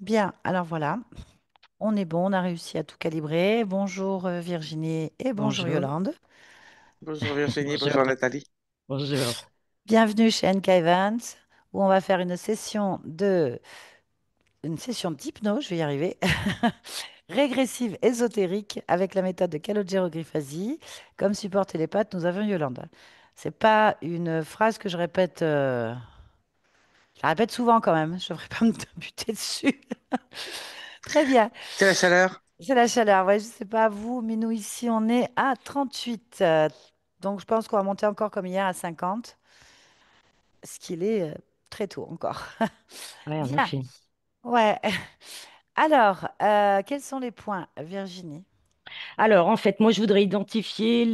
Bien, alors voilà, on est bon, on a réussi à tout calibrer. Bonjour Virginie et bonjour Bonjour. Yolande. Bonjour Virginie, bonjour Bonjour. Nathalie. Bonjour. Bienvenue chez NK Evans où on va faire une session d'hypnose, je vais y arriver, régressive ésotérique avec la méthode de Calogero Grifasi. Comme support télépathe, nous avons Yolande. C'est pas une phrase que je la répète souvent quand même, je devrais pas me buter dessus. Très bien. C'est la chaleur? C'est la chaleur, ouais, je sais pas vous, mais nous ici on est à 38. Donc je pense qu'on va monter encore comme hier à 50, ce qu'il est très tôt encore. Oui, en Bien, effet. ouais. Alors, quels sont les points, Virginie? Alors, en fait, moi, je voudrais identifier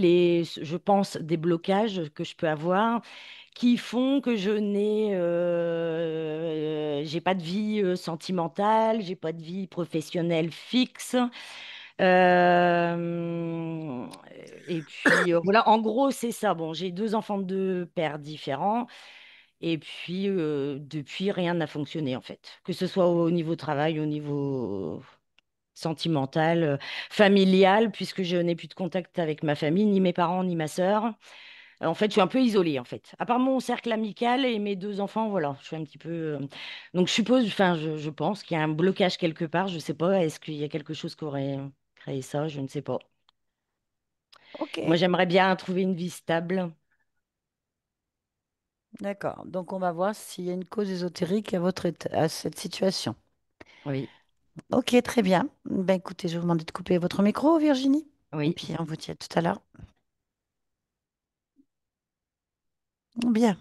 je pense, des blocages que je peux avoir qui font que j'ai pas de vie sentimentale, j'ai pas de vie professionnelle fixe. Euh, et puis, voilà, en gros, c'est ça. Bon, j'ai deux enfants de deux pères différents. Et puis, depuis, rien n'a fonctionné, en fait. Que ce soit au niveau travail, au niveau sentimental, familial, puisque je n'ai plus de contact avec ma famille, ni mes parents, ni ma sœur. En fait, je suis un peu isolée, en fait. À part mon cercle amical et mes deux enfants, voilà, je suis un petit peu... Donc, je suppose, enfin, je pense qu'il y a un blocage quelque part. Je sais pas, est-ce qu'il y a quelque chose qui aurait créé ça? Je ne sais pas. Ok, Moi, j'aimerais bien trouver une vie stable. d'accord. Donc on va voir s'il y a une cause ésotérique à cette situation. Oui, Ok, très bien. Ben écoutez, je vais vous demander de couper votre micro, Virginie. Et oui, puis on vous dit à tout à l'heure. Bien.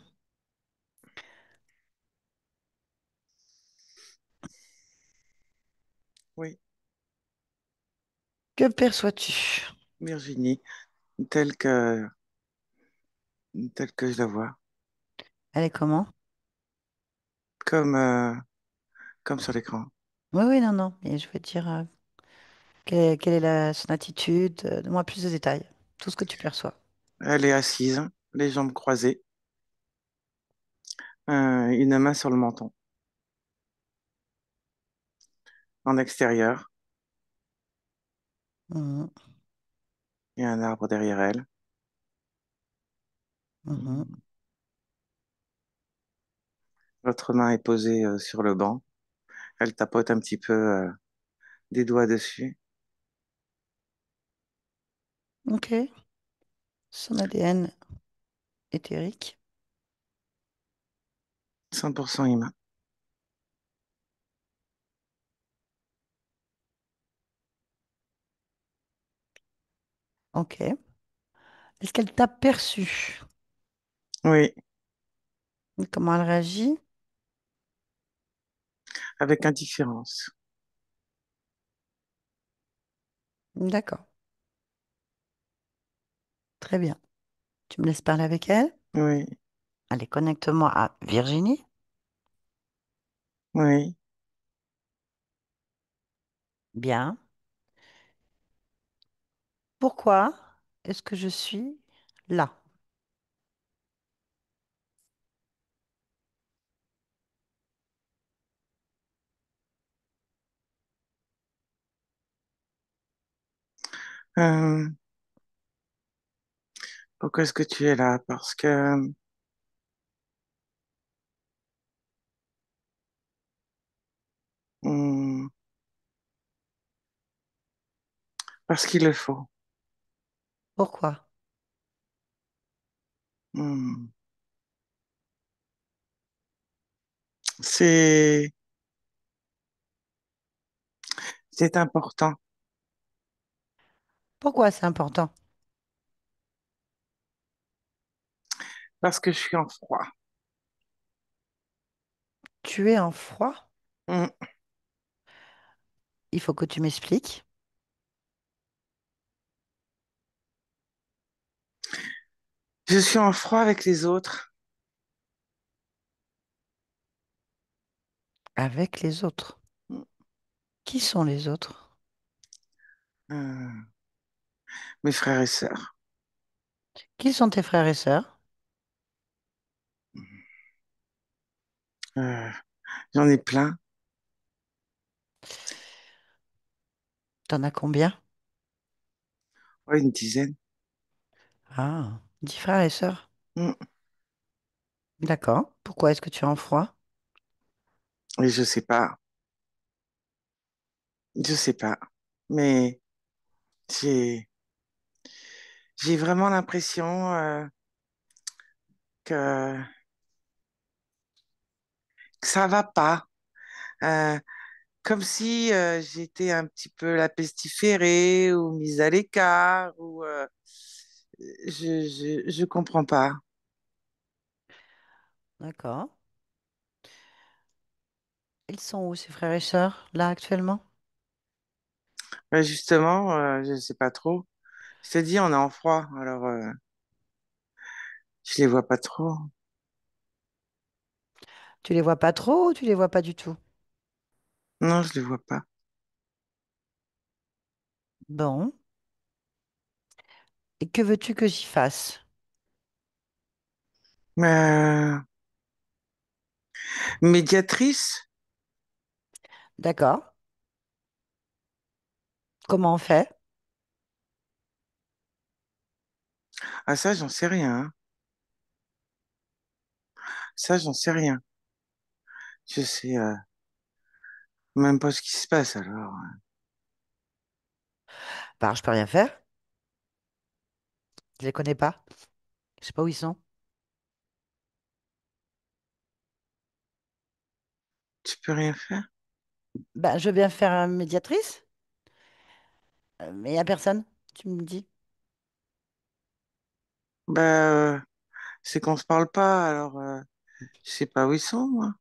oui, Que perçois-tu? Virginie, telle que, telle que je la vois, Elle est comment? comme, comme sur l'écran. Oui, oui, non, non. Mais je veux dire, quelle est son attitude? Donne-moi plus de détails. Tout ce que tu perçois. Elle est assise, les jambes croisées, une main sur le menton. En extérieur, Mhm, il y a un arbre derrière elle. mhm. L'autre main est posée sur le banc. Elle tapote un petit peu des doigts dessus. Ok. Son ADN éthérique. 100% humain. Ok. Est-ce qu'elle t'a perçu? Oui, Comment elle réagit? avec indifférence. D'accord. Très bien. Tu me laisses parler avec elle? Oui, Allez, connecte-moi à Virginie. oui. Bien. Pourquoi est-ce que je suis là? Euh, Pourquoi est-ce que tu es là? Hmm, parce qu'il le faut. Pourquoi? Hmm. C'est, c'est important Pourquoi c'est important? parce que je suis en froid. Tu es en froid? Hmm. Il faut que tu m'expliques. Je suis en froid avec les autres. Avec les autres. Hmm. Qui sont les autres? Euh, Mes frères et sœurs. Qui sont tes frères et sœurs? Euh, J'en ai plein. T'en as combien? Ouais, une dizaine. Ah, 10 frères et sœurs. Mm. D'accord. Pourquoi est-ce que tu as un froid? Et je sais pas, je sais pas. Mais j'ai, j'ai vraiment l'impression que, que ça va pas. Euh, Comme si j'étais un petit peu la pestiférée ou mise à l'écart ou je comprends pas. D'accord. Ils sont où, ces frères et sœurs, là, actuellement? Justement, je sais pas trop. Je te dis, on est en froid, alors je les vois pas trop. Tu les vois pas trop ou tu les vois pas du tout? Non, je les vois pas. Bon. Et que veux-tu que j'y fasse? Mais médiatrice, D'accord. Comment on fait? ah ça, j'en sais rien, hein. Ça, j'en sais rien. Je sais même pas ce qui se passe alors. Bah, je peux rien faire. Je les connais pas. Je sais pas où ils sont. Tu peux rien faire? Bah, je veux bien faire médiatrice, mais il y a personne, tu me dis. Bah, c'est qu'on se parle pas, alors je sais pas où ils sont, moi.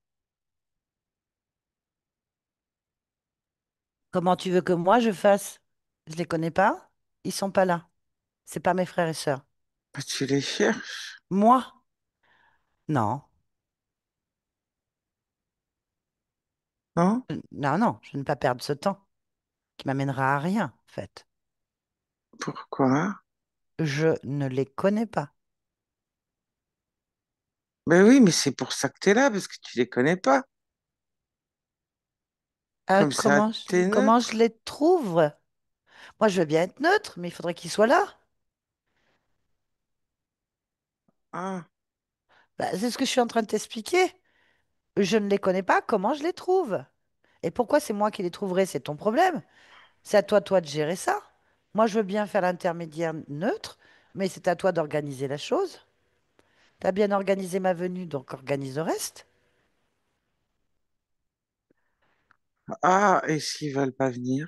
Comment tu veux que moi je fasse? Je les connais pas. Ils sont pas là. C'est pas mes frères et sœurs. Bah, tu les cherches, Moi? Non. non? Non, non, je ne vais pas perdre ce temps qui m'amènera à rien, en fait. Pourquoi? Je ne les connais pas. Ben oui, mais c'est pour ça que t'es là, parce que tu les connais pas. Comme ça, t'es Comment je neutre. les trouve? Moi, je veux bien être neutre, mais il faudrait qu'ils soient là. Ah, Bah, c'est ce que je suis en train de t'expliquer. Je ne les connais pas, comment je les trouve? Et pourquoi c'est moi qui les trouverai? C'est ton problème. C'est à toi, toi, de gérer ça. Moi, je veux bien faire l'intermédiaire neutre, mais c'est à toi d'organiser la chose. T'as bien organisé ma venue, donc organise le reste. ah, et s'ils veulent pas venir?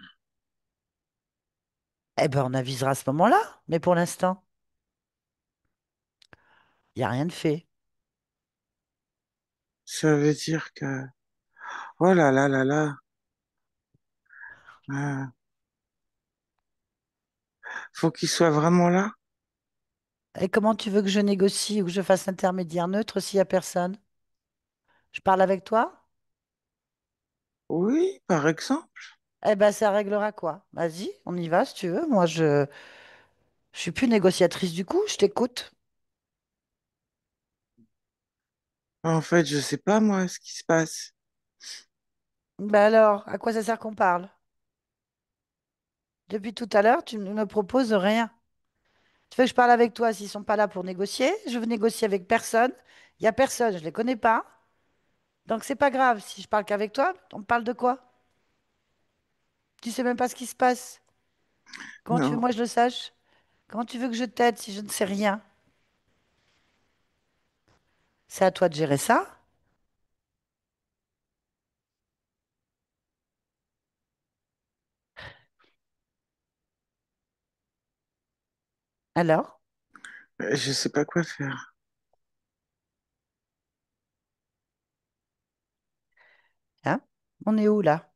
Eh ben, on avisera à ce moment-là. Mais pour l'instant, il n'y a rien de fait. Ça veut dire que, oh là là là là, ah, faut qu'ils soient vraiment là? Et comment tu veux que je négocie ou que je fasse intermédiaire neutre s'il n'y a personne? Je parle avec toi? Oui, par exemple. Eh ben, ça réglera quoi? Vas-y, on y va si tu veux. Moi, je suis plus négociatrice du coup, je t'écoute. En fait, je sais pas, moi, ce qui se passe. Ben alors, à quoi ça sert qu'on parle? Depuis tout à l'heure, tu ne me proposes rien. Tu veux que je parle avec toi s'ils sont pas là pour négocier? Je veux négocier avec personne. Il y a personne, je les connais pas. Donc c'est pas grave. Si je parle qu'avec toi, on parle de quoi? Tu sais même pas ce qui se passe. Comment tu veux que Non, moi je le sache? Comment tu veux que je t'aide si je ne sais rien? C'est à toi de gérer ça. Alors, je sais pas quoi faire. hein? On est où là?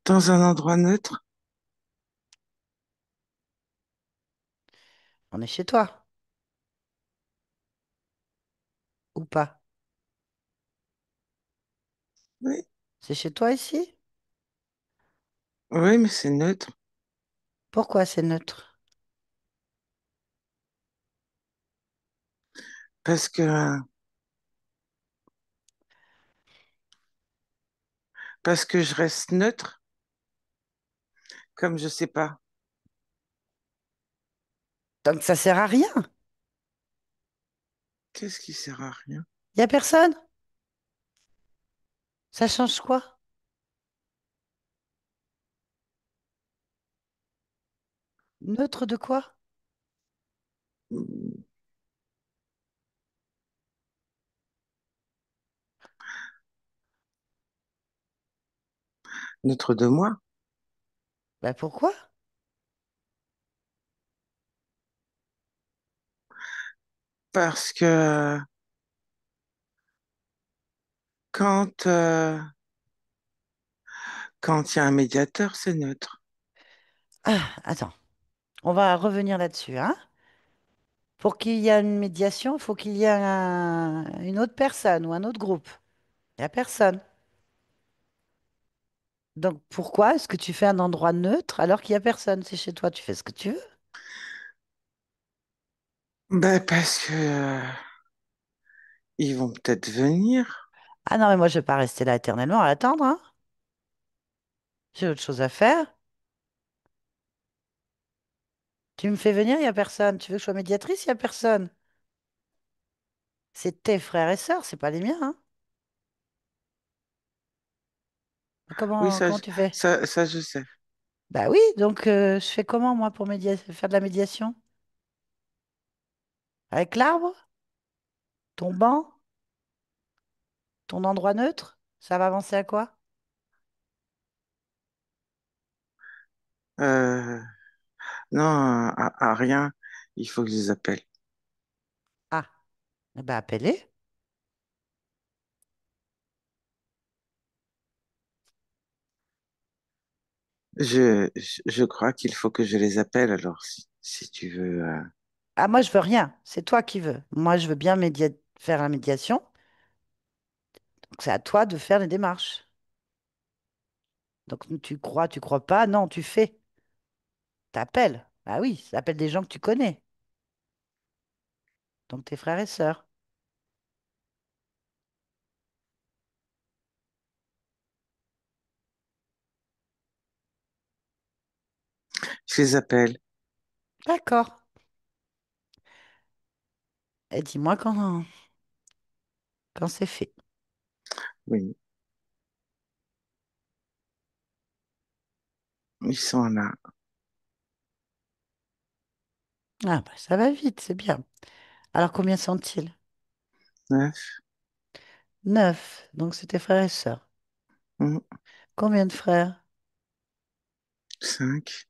Dans un endroit neutre? On est chez toi ou pas? Oui, C'est chez toi ici? oui, mais c'est neutre. Pourquoi c'est neutre? Parce que, parce que je reste neutre. comme je sais pas. Donc ça sert à rien. Qu'est-ce qui sert à rien? Il y a personne. Ça change quoi? Neutre de quoi? Hmm, Neutre de moi? Ben pourquoi? Parce que quand quand il y a un médiateur, c'est neutre. Ah, attends, on va revenir là-dessus, hein? Pour qu'il y ait une médiation, il faut qu'il y ait une autre personne ou un autre groupe. Il n'y a personne. Donc pourquoi est-ce que tu fais un endroit neutre alors qu'il n'y a personne? C'est chez toi, tu fais ce que tu veux. Ben parce que ils vont peut-être venir. Ah non, mais moi, je vais pas rester là éternellement à attendre, hein? J'ai autre chose à faire. Tu me fais venir, il n'y a personne. Tu veux que je sois médiatrice, il n'y a personne. C'est tes frères et sœurs, c'est pas les miens, hein? Oui, Comment tu fais? ça je sais. Bah oui, donc je fais comment, moi, pour faire de la médiation? Avec l'arbre? Ton banc? Ton endroit neutre? Ça va avancer à quoi? Euh, non, à rien. Il faut que je les appelle. Ah, eh ben appelez. Je crois qu'il faut que je les appelle alors si tu veux. Ah, moi, je veux rien. C'est toi qui veux. Moi, je veux bien faire la médiation. Donc, c'est à toi de faire les démarches. Donc, tu crois pas? Non, tu fais. T'appelles. Ah oui, t'appelles des gens que tu connais. Donc, tes frères et sœurs. Je les appelle. D'accord. Et dis-moi quand c'est fait. Oui, ils sont là. Ah, bah, ça va vite, c'est bien. Alors, combien sont-ils? 9, 9. Donc, c'est tes frères et sœurs. Combien de frères? 5,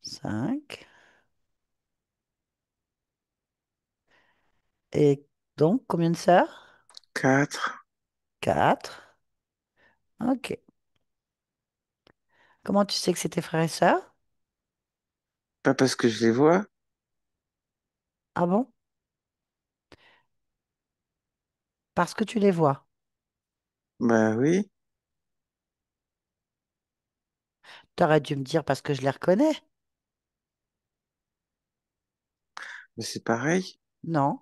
5. Et donc, combien de sœurs? 4. 4. Ok. Comment tu sais que c'est tes frères et sœurs? Pas parce que je les vois. Ah bon? Parce que tu les vois. Bah oui, T'aurais dû me dire parce que je les reconnais. mais c'est pareil. Non.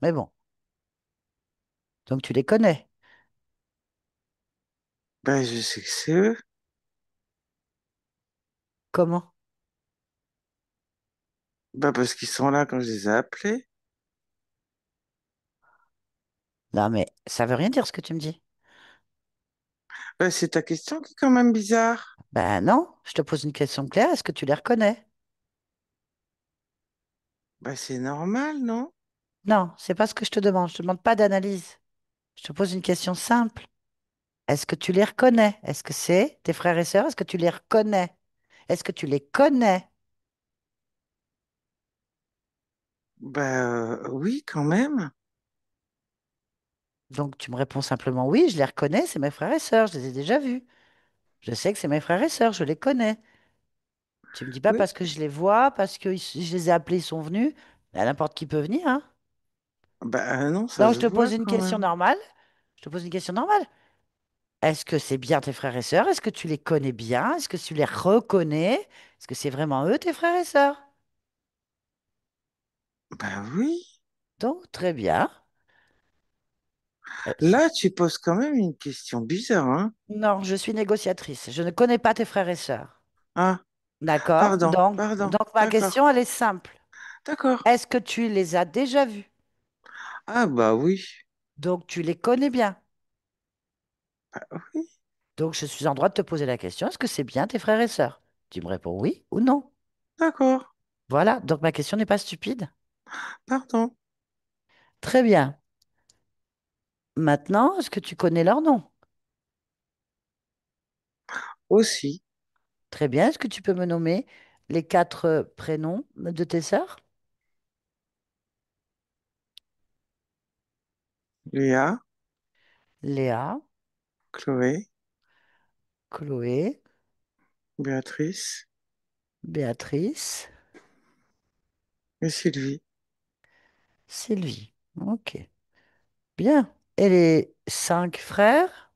Mais bon. Donc, tu les connais. Bah je sais que c'est eux. Comment? Bah parce qu'ils sont là quand je les ai appelés. Non, mais ça veut rien dire ce que tu me dis. Bah c'est ta question qui est quand même bizarre. Ben non, je te pose une question claire. Est-ce que tu les reconnais? Bah c'est normal, non? Non, c'est pas ce que je te demande. Je te demande pas d'analyse. Je te pose une question simple. Est-ce que tu les reconnais? Est-ce que c'est tes frères et sœurs? Est-ce que tu les reconnais? Est-ce que tu les connais? Bah oui, quand même. Donc tu me réponds simplement oui, je les reconnais, c'est mes frères et sœurs, je les ai déjà vus. Je sais que c'est mes frères et sœurs, je les connais. Tu me dis pas Oui. parce que je les vois, parce que je les ai appelés, ils sont venus. Là, n'importe qui peut venir, hein. Bah non, ça Donc se je te voit pose une quand question même. normale. Je te pose une question normale. Est-ce que c'est bien tes frères et sœurs? Est-ce que tu les connais bien? Est-ce que tu les reconnais? Est-ce que c'est vraiment eux, tes frères et sœurs? Bah oui. Donc, très bien. Là, tu poses quand même une question bizarre, hein? Non, je suis négociatrice. Je ne connais pas tes frères et sœurs. Ah, D'accord? pardon, pardon, Donc ma d'accord, question, elle est simple. d'accord. Est-ce que tu les as déjà vus? Ah, bah oui, Donc tu les connais bien. bah oui, Donc je suis en droit de te poser la question, est-ce que c'est bien tes frères et sœurs? Tu me réponds oui ou non. d'accord, Voilà, donc ma question n'est pas stupide. pardon. Très bien. Maintenant, est-ce que tu connais leur nom? Aussi, Très bien. Est-ce que tu peux me nommer les quatre prénoms de tes sœurs? Léa, Léa, Chloé, Chloé, Béatrice Béatrice, et Sylvie, Sylvie. Ok. Bien. Et les cinq frères?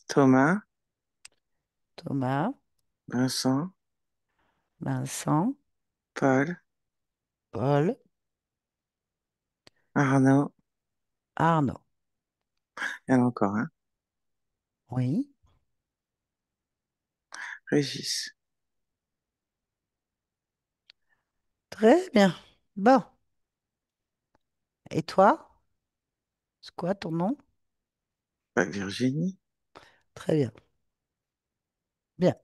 Thomas, Thomas, Vincent, Vincent, Paul, Paul, Arnaud, Arnaud. il y en a encore un, Oui. Régis. Très bien. Bon. Et toi? C'est quoi ton nom? Bah, Virginie. Très bien. Bien.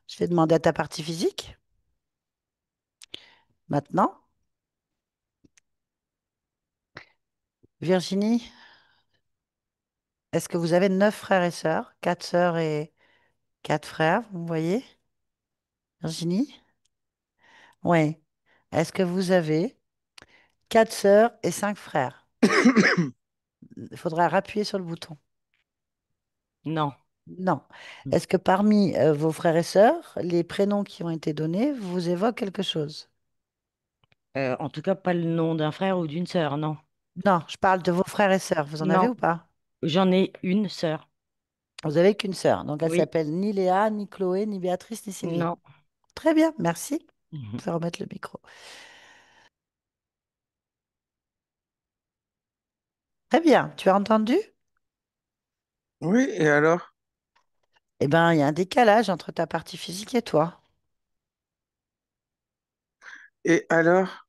Je vais demander à ta partie physique. Maintenant, Virginie, est-ce que vous avez neuf frères et sœurs? Quatre sœurs et quatre frères, vous voyez? Virginie? Oui. Est-ce que vous avez quatre sœurs et cinq frères? Il faudra appuyer sur le bouton. Non. Non. Est-ce que parmi vos frères et sœurs, les prénoms qui ont été donnés vous évoquent quelque chose? En tout cas, pas le nom d'un frère ou d'une sœur, non. Non, je parle de vos frères et sœurs. Vous en avez Non, ou pas? j'en ai une sœur. Vous avez qu'une sœur. Donc elle Oui, s'appelle ni Léa, ni Chloé, ni Béatrice, ni Sylvie. non. Très bien, merci. Mhm. Je vais remettre le micro. Très bien, tu as entendu? Oui, et alors? Eh bien, il y a un décalage entre ta partie physique et toi. Et alors?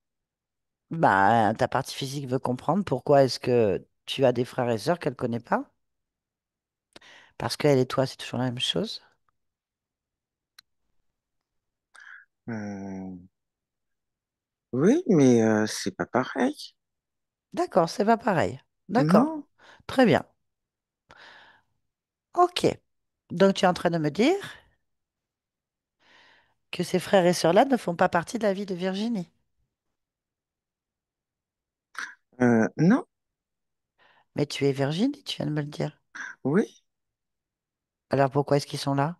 Bah, ta partie physique veut comprendre pourquoi est-ce que tu as des frères et sœurs qu'elle ne connaît pas. Parce qu'elle et toi, c'est toujours la même chose. Euh, oui, mais c'est pas pareil. D'accord, c'est pas pareil. D'accord. Non, Très bien. Ok. Donc, tu es en train de me dire que ces frères et sœurs-là ne font pas partie de la vie de Virginie. non, Mais tu es Virginie, tu viens de me le dire. oui, Alors, pourquoi est-ce qu'ils sont là?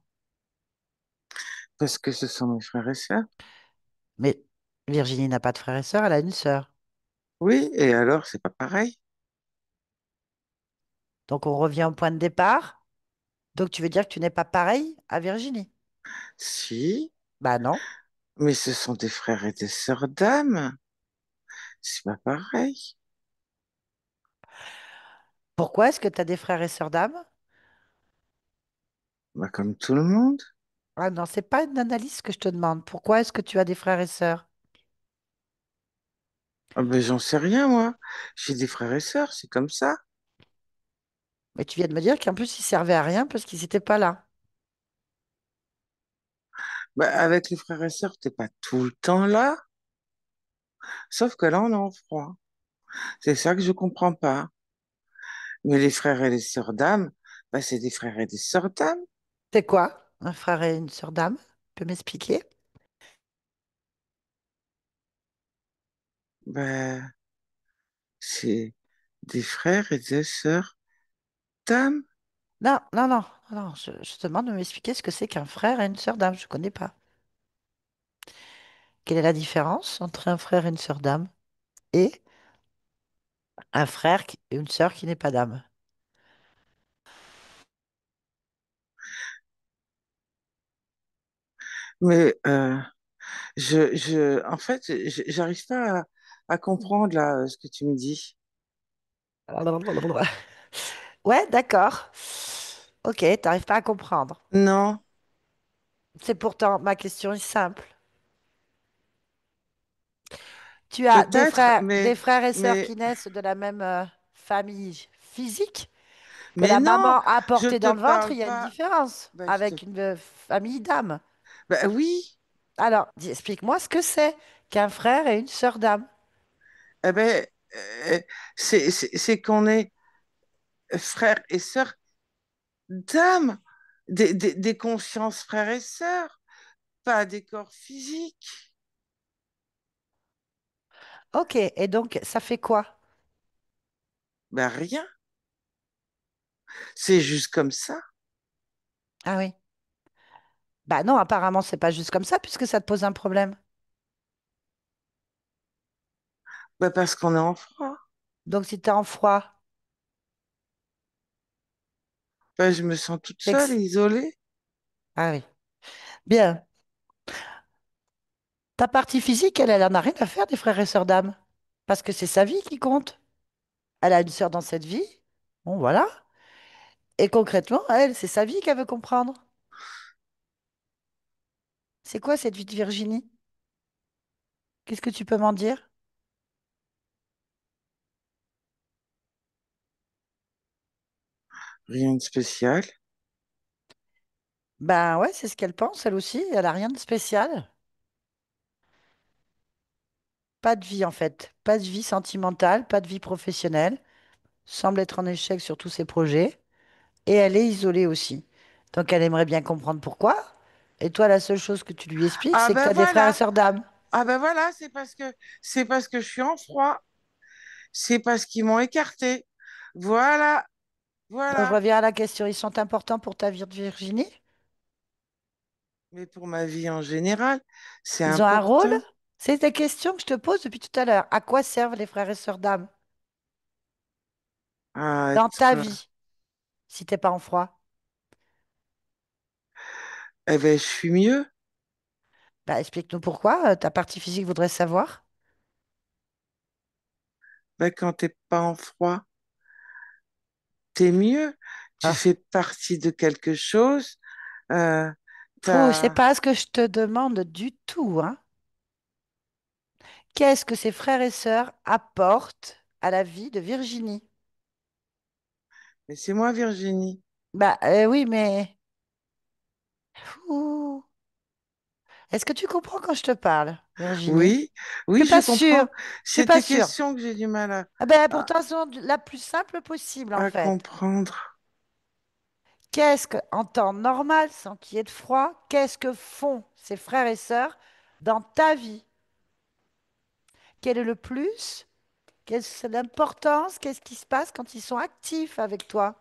parce que ce sont mes frères et sœurs. Mais Virginie n'a pas de frères et sœurs, elle a une sœur. Oui, et alors, c'est pas pareil. Donc, on revient au point de départ. Donc, tu veux dire que tu n'es pas pareil à Virginie? Si, Bah non. mais ce sont des frères et des sœurs d'âme. C'est pas pareil. Pourquoi est-ce que tu as des frères et sœurs d'âme? Bah, comme tout le monde. Ah non, c'est pas une analyse que je te demande. Pourquoi est-ce que tu as des frères et sœurs? Ah ben, j'en sais rien, moi. J'ai des frères et sœurs, c'est comme ça. Mais tu viens de me dire qu'en plus, ils servaient à rien parce qu'ils n'étaient pas là. Bah, avec les frères et sœurs, t'es pas tout le temps là. Sauf que là, on est en froid. C'est ça que je comprends pas. Mais les frères et les sœurs d'âme, bah, c'est des frères et des sœurs d'âme. C'est quoi? Un frère et une sœur d'âme? Tu peux m'expliquer? Bah, c'est des frères et des sœurs d'âme. Non, non, non, non. Je te demande de m'expliquer ce que c'est qu'un frère et une sœur d'âme. Je ne connais pas. Quelle est la différence entre un frère et une sœur d'âme et un frère et une sœur qui n'est pas d'âme? Mais en fait, j'arrive pas à comprendre là ce que tu me dis. Ouais, d'accord. Ok, t'arrives pas à comprendre. Non, C'est pourtant, ma question est simple. Tu as peut-être, des frères et sœurs mais, qui naissent de la même famille physique, que mais la non, maman a je porté te dans le ventre, parle il y a une pas. différence Ben, avec une famille d'âmes. ben oui, Alors, explique-moi ce que c'est qu'un frère et une sœur d'âme. eh ben, euh, c'est qu'on est frères et sœurs d'âme, des consciences frères et sœurs, pas des corps physiques. Ok, et donc ça fait quoi? Ben rien, c'est juste comme ça. Ah oui. Bah non, apparemment, c'est pas juste comme ça puisque ça te pose un problème. Ben parce qu'on est en froid. Donc si tu es en froid, Ben, je me sens toute c'est que seule, isolée. ah oui. Bien. Ta partie physique, elle en a rien à faire des frères et sœurs d'âme. Parce que c'est sa vie qui compte. Elle a une sœur dans cette vie. Bon, voilà. Et concrètement, elle, c'est sa vie qu'elle veut comprendre. C'est quoi cette vie de Virginie? Qu'est-ce que tu peux m'en dire? Rien de spécial. Ben ouais, c'est ce qu'elle pense, elle aussi. Elle a rien de spécial. Pas de vie en fait. Pas de vie sentimentale, pas de vie professionnelle. Semble être en échec sur tous ses projets. Et elle est isolée aussi. Donc elle aimerait bien comprendre pourquoi. Et toi, la seule chose que tu lui expliques, Ah c'est que tu ben as des frères et voilà, sœurs d'âme. ah ben voilà, c'est parce que je suis en froid. C'est parce qu'ils m'ont écarté. Voilà, Donc je voilà. reviens à la question. Ils sont importants pour ta vie de Virginie? Mais pour ma vie en général, c'est Ils ont un rôle? important. C'est des questions que je te pose depuis tout à l'heure. À quoi servent les frères et sœurs d'âme À dans ta être, vie, si t'es pas en froid? eh ben, je suis mieux. Bah, explique-nous pourquoi. Ta partie physique voudrait savoir. Ben, quand t'es pas en froid, t'es mieux. Tu Ah. fais partie de quelque chose. Euh, Fou, c'est t'as... pas ce que je te demande du tout, hein. Qu'est-ce que ses frères et sœurs apportent à la vie de Virginie? Mais c'est moi, Virginie. Bah oui, mais fou. Est-ce que tu comprends quand je te parle, Virginie? Oui, Je oui, suis je pas sûre. comprends. Je suis C'est pas tes sûre. questions que j'ai du mal Ah ben à, pourtant, c'est la plus simple possible en à fait. comprendre. Qu'est-ce que, en temps normal, sans qu'il y ait de froid, qu'est-ce que font ses frères et sœurs dans ta vie? Quel est le plus? Quelle est l'importance? Qu'est-ce qui se passe quand ils sont actifs avec toi?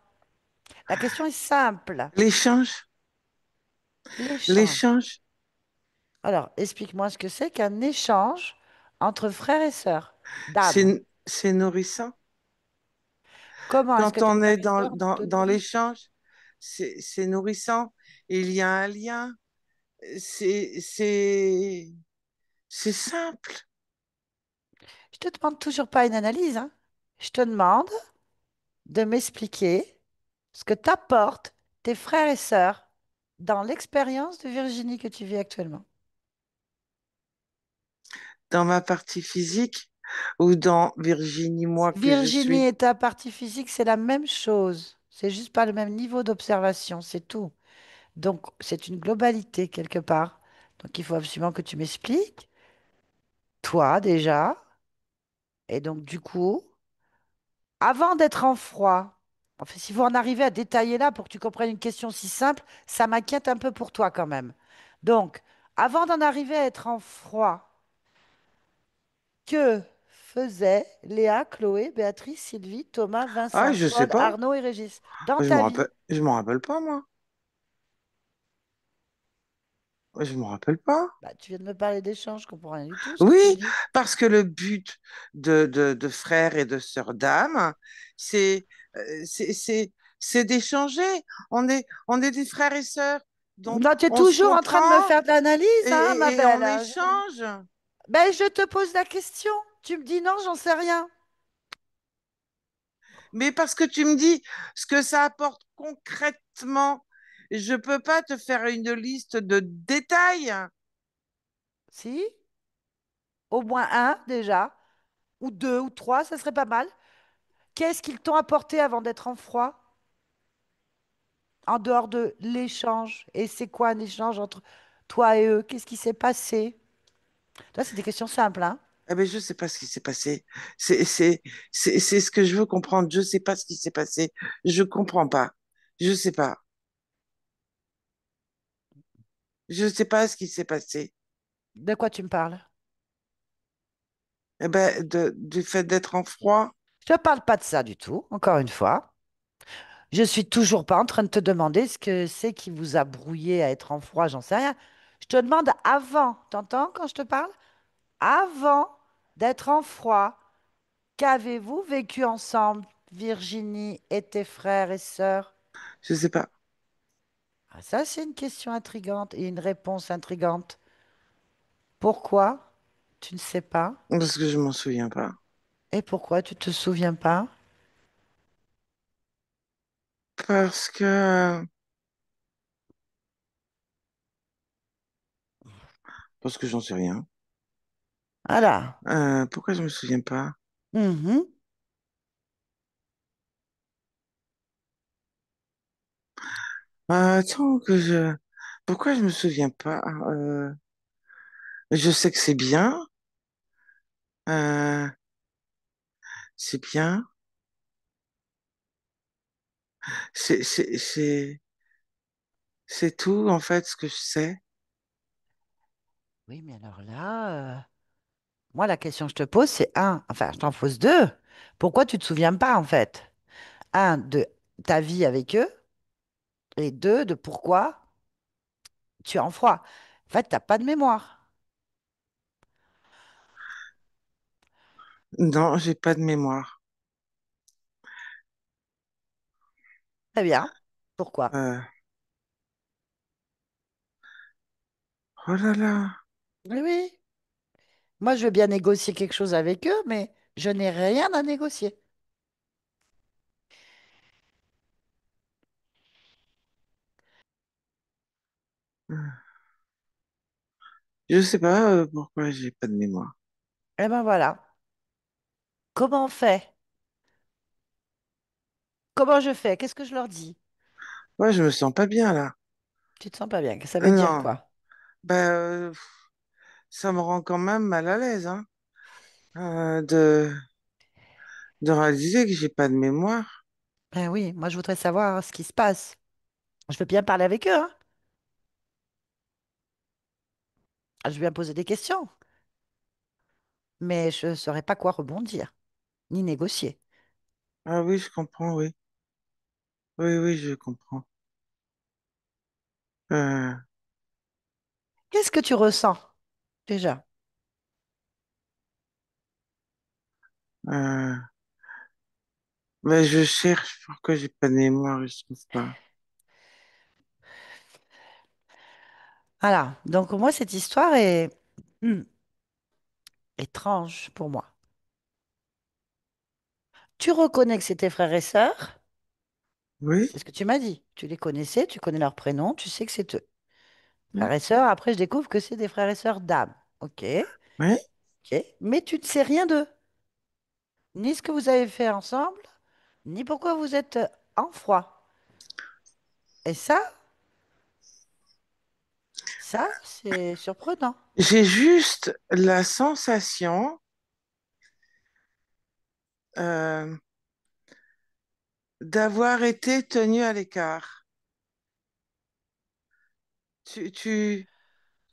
La question est simple. L'échange, L'échange. l'échange, Alors, explique-moi ce que c'est qu'un échange entre frères et sœurs d'âme. c'est nourrissant. Comment est-ce que Quand tes on frères est et sœurs te dans nourrissent? l'échange, c'est nourrissant. Il y a un lien. C'est, c'est, c'est simple. Je te demande toujours pas une analyse, hein. Je te demande de m'expliquer ce que t'apportent tes frères et sœurs dans l'expérience de Virginie que tu vis actuellement. Dans ma partie physique ou dans Virginie, moi que je Virginie suis. et ta partie physique, c'est la même chose. C'est juste pas le même niveau d'observation, c'est tout. Donc, c'est une globalité quelque part. Donc, il faut absolument que tu m'expliques, toi déjà, et donc du coup, avant d'être en froid, en fait, si vous en arrivez à détailler là pour que tu comprennes une question si simple, ça m'inquiète un peu pour toi quand même. Donc, avant d'en arriver à être en froid, que faisaient Léa, Chloé, Béatrice, Sylvie, Thomas, Ah, Vincent, je sais Paul, pas. Arnaud et Régis dans ta vie? Je m'en rappelle pas, moi. Je m'en rappelle pas. Bah, tu viens de me parler d'échange, je comprends rien du tout ce que Oui, tu me dis. parce que le but de frères et de sœurs d'âme, c'est, euh, c'est, c'est, c'est d'échanger. On est des frères et sœurs. Donc, Là, tu es on se toujours en train de me comprend faire de l'analyse, hein, ma et on belle. échange. Ben, je te pose la question. Tu me dis non, j'en sais rien. Mais parce que tu me dis ce que ça apporte concrètement, je ne peux pas te faire une liste de détails. Si? Au moins un déjà, ou deux, ou trois, ça serait pas mal. Qu'est-ce qu'ils t'ont apporté avant d'être en froid, en dehors de l'échange? Et c'est quoi un échange entre toi et eux? Qu'est-ce qui s'est passé? Là, c'est des questions simples, hein? Eh ben, je ne sais pas ce qui s'est passé. C'est, c'est, c'est ce que je veux comprendre. Je ne sais pas ce qui s'est passé. Je ne comprends pas. Je ne sais pas. Je ne sais pas ce qui s'est passé. De quoi tu me parles? Eh ben, du fait d'être en froid, Je te parle pas de ça du tout, encore une fois. Je suis toujours pas en train de te demander ce que c'est qui vous a brouillé à être en froid, j'en sais rien. Je te demande avant, t'entends quand je te parle? Avant d'être en froid, qu'avez-vous vécu ensemble, Virginie et tes frères et sœurs? je ne sais pas. Ah, ça, c'est une question intrigante et une réponse intrigante. Pourquoi tu ne sais pas? Parce que je m'en souviens pas. Et pourquoi tu te souviens pas? Parce que, parce que j'en sais rien. Voilà. Pourquoi je me souviens pas? Mhm. Attends que je. Pourquoi je me souviens pas? Je sais que c'est bien. euh, c'est bien. C'est, c'est, c'est, c'est tout en fait ce que je sais. Oui, mais alors là, moi, la question que je te pose, c'est un, enfin, je t'en pose deux. Pourquoi tu te souviens pas, en fait? Un, de ta vie avec eux, et deux, de pourquoi tu es en froid. En fait, t'as pas de mémoire. Non, j'ai pas de mémoire. Très bien. Pourquoi? Euh, oh là là. Oui, oui. Moi, je veux bien négocier quelque chose avec eux, mais je n'ai rien à négocier. Je sais pas pourquoi j'ai pas de mémoire. Eh ben voilà. Comment on fait? Comment je fais? Qu'est-ce que je leur dis? Ouais, je me sens pas bien là. Tu te sens pas bien. Ça veut dire Non, quoi? ben ça me rend quand même mal à l'aise, hein, de réaliser que j'ai pas de mémoire. Ben oui, moi, je voudrais savoir ce qui se passe. Je veux bien parler avec eux, hein. Je veux bien poser des questions, mais je ne saurais pas quoi rebondir, ni négocier. Ah oui, je comprends, oui. Oui, oui, je comprends. Euh, Qu'est-ce que tu ressens déjà? euh, mais je cherche pourquoi j'ai pas de mémoire et je trouve pas. Voilà. Donc moi, cette histoire est étrange pour moi. Tu reconnais que c'est tes frères et sœurs? Oui, C'est ce que tu m'as dit. Tu les connaissais, tu connais leur prénom, tu sais que c'est eux. oui, Frères et sœurs, après, je découvre que c'est des frères et sœurs d'âme. Ok, oui. ok. Mais tu ne sais rien d'eux. Ni ce que vous avez fait ensemble, ni pourquoi vous êtes en froid. Et ça, c'est surprenant. J'ai juste la sensation euh, d'avoir été tenue à l'écart. Tu, tu,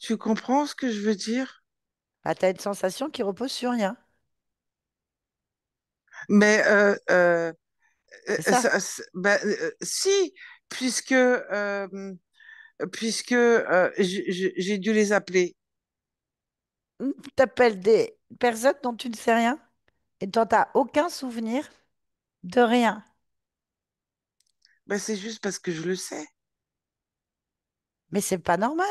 tu comprends ce que je veux dire? Ah, t'as une sensation qui repose sur rien. Mais C'est ça. ben, si, puisque j'ai dû les appeler. T'appelles des personnes dont tu ne sais rien et dont t'as aucun souvenir de rien. Ben, c'est juste parce que je le sais. Mais c'est pas normal.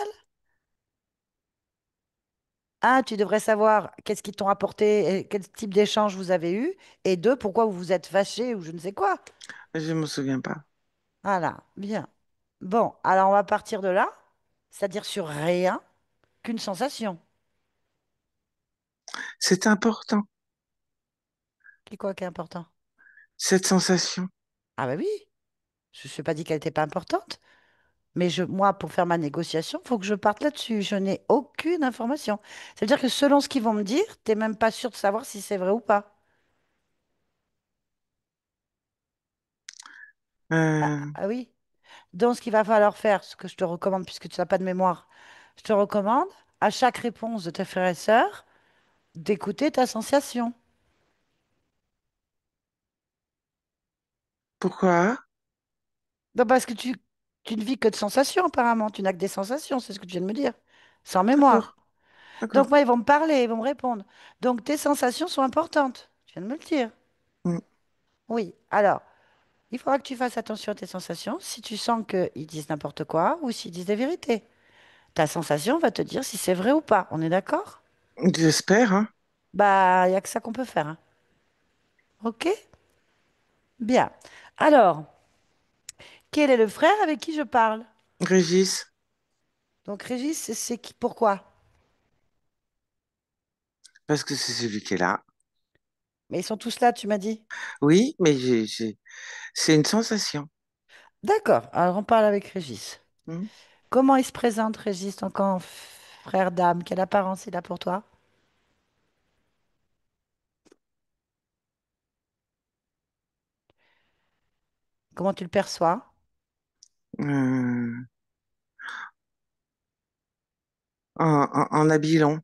un, tu devrais savoir qu'est-ce qu'ils t'ont apporté, et quel type d'échange vous avez eu, et deux, pourquoi vous vous êtes fâché ou je ne sais quoi. Je me souviens pas. Voilà, bien. Bon, alors on va partir de là, c'est-à-dire sur rien qu'une sensation. C'est important, Qui quoi qui est important? cette sensation. Ah bah oui, je ne suis pas dit qu'elle n'était pas importante, mais moi, pour faire ma négociation, il faut que je parte là-dessus. Je n'ai aucune information. Ça veut dire que selon ce qu'ils vont me dire, tu n'es même pas sûr de savoir si c'est vrai ou pas. Euh, Ah oui. Donc, ce qu'il va falloir faire, ce que je te recommande, puisque tu n'as pas de mémoire, je te recommande, à chaque réponse de tes frères et sœurs, d'écouter ta sensation. Pourquoi? Non, parce que tu ne vis que de sensations, apparemment. Tu n'as que des sensations, c'est ce que tu viens de me dire. Sans mémoire. D'accord, d'accord. Donc, moi, ils vont me parler, ils vont me répondre. Donc, tes sensations sont importantes. Tu viens de me le dire. Mm. Oui. Alors, il faudra que tu fasses attention à tes sensations. Si tu sens qu'ils disent n'importe quoi ou s'ils disent des vérités. Ta sensation va te dire si c'est vrai ou pas. On est d'accord? J'espère, hein. Bah, il n'y a que ça qu'on peut faire, hein. OK? Bien. Alors, quel est le frère avec qui je parle? Régis, Donc, Régis, c'est qui? Pourquoi? parce que c'est celui qui est là. Mais ils sont tous là, tu m'as dit. Oui, mais c'est une sensation. D'accord. Alors, on parle avec Régis. Mm. Comment il se présente, Régis, en tant que frère d'âme? Quelle apparence il a pour toi? Comment tu le perçois? Euh, en habit long.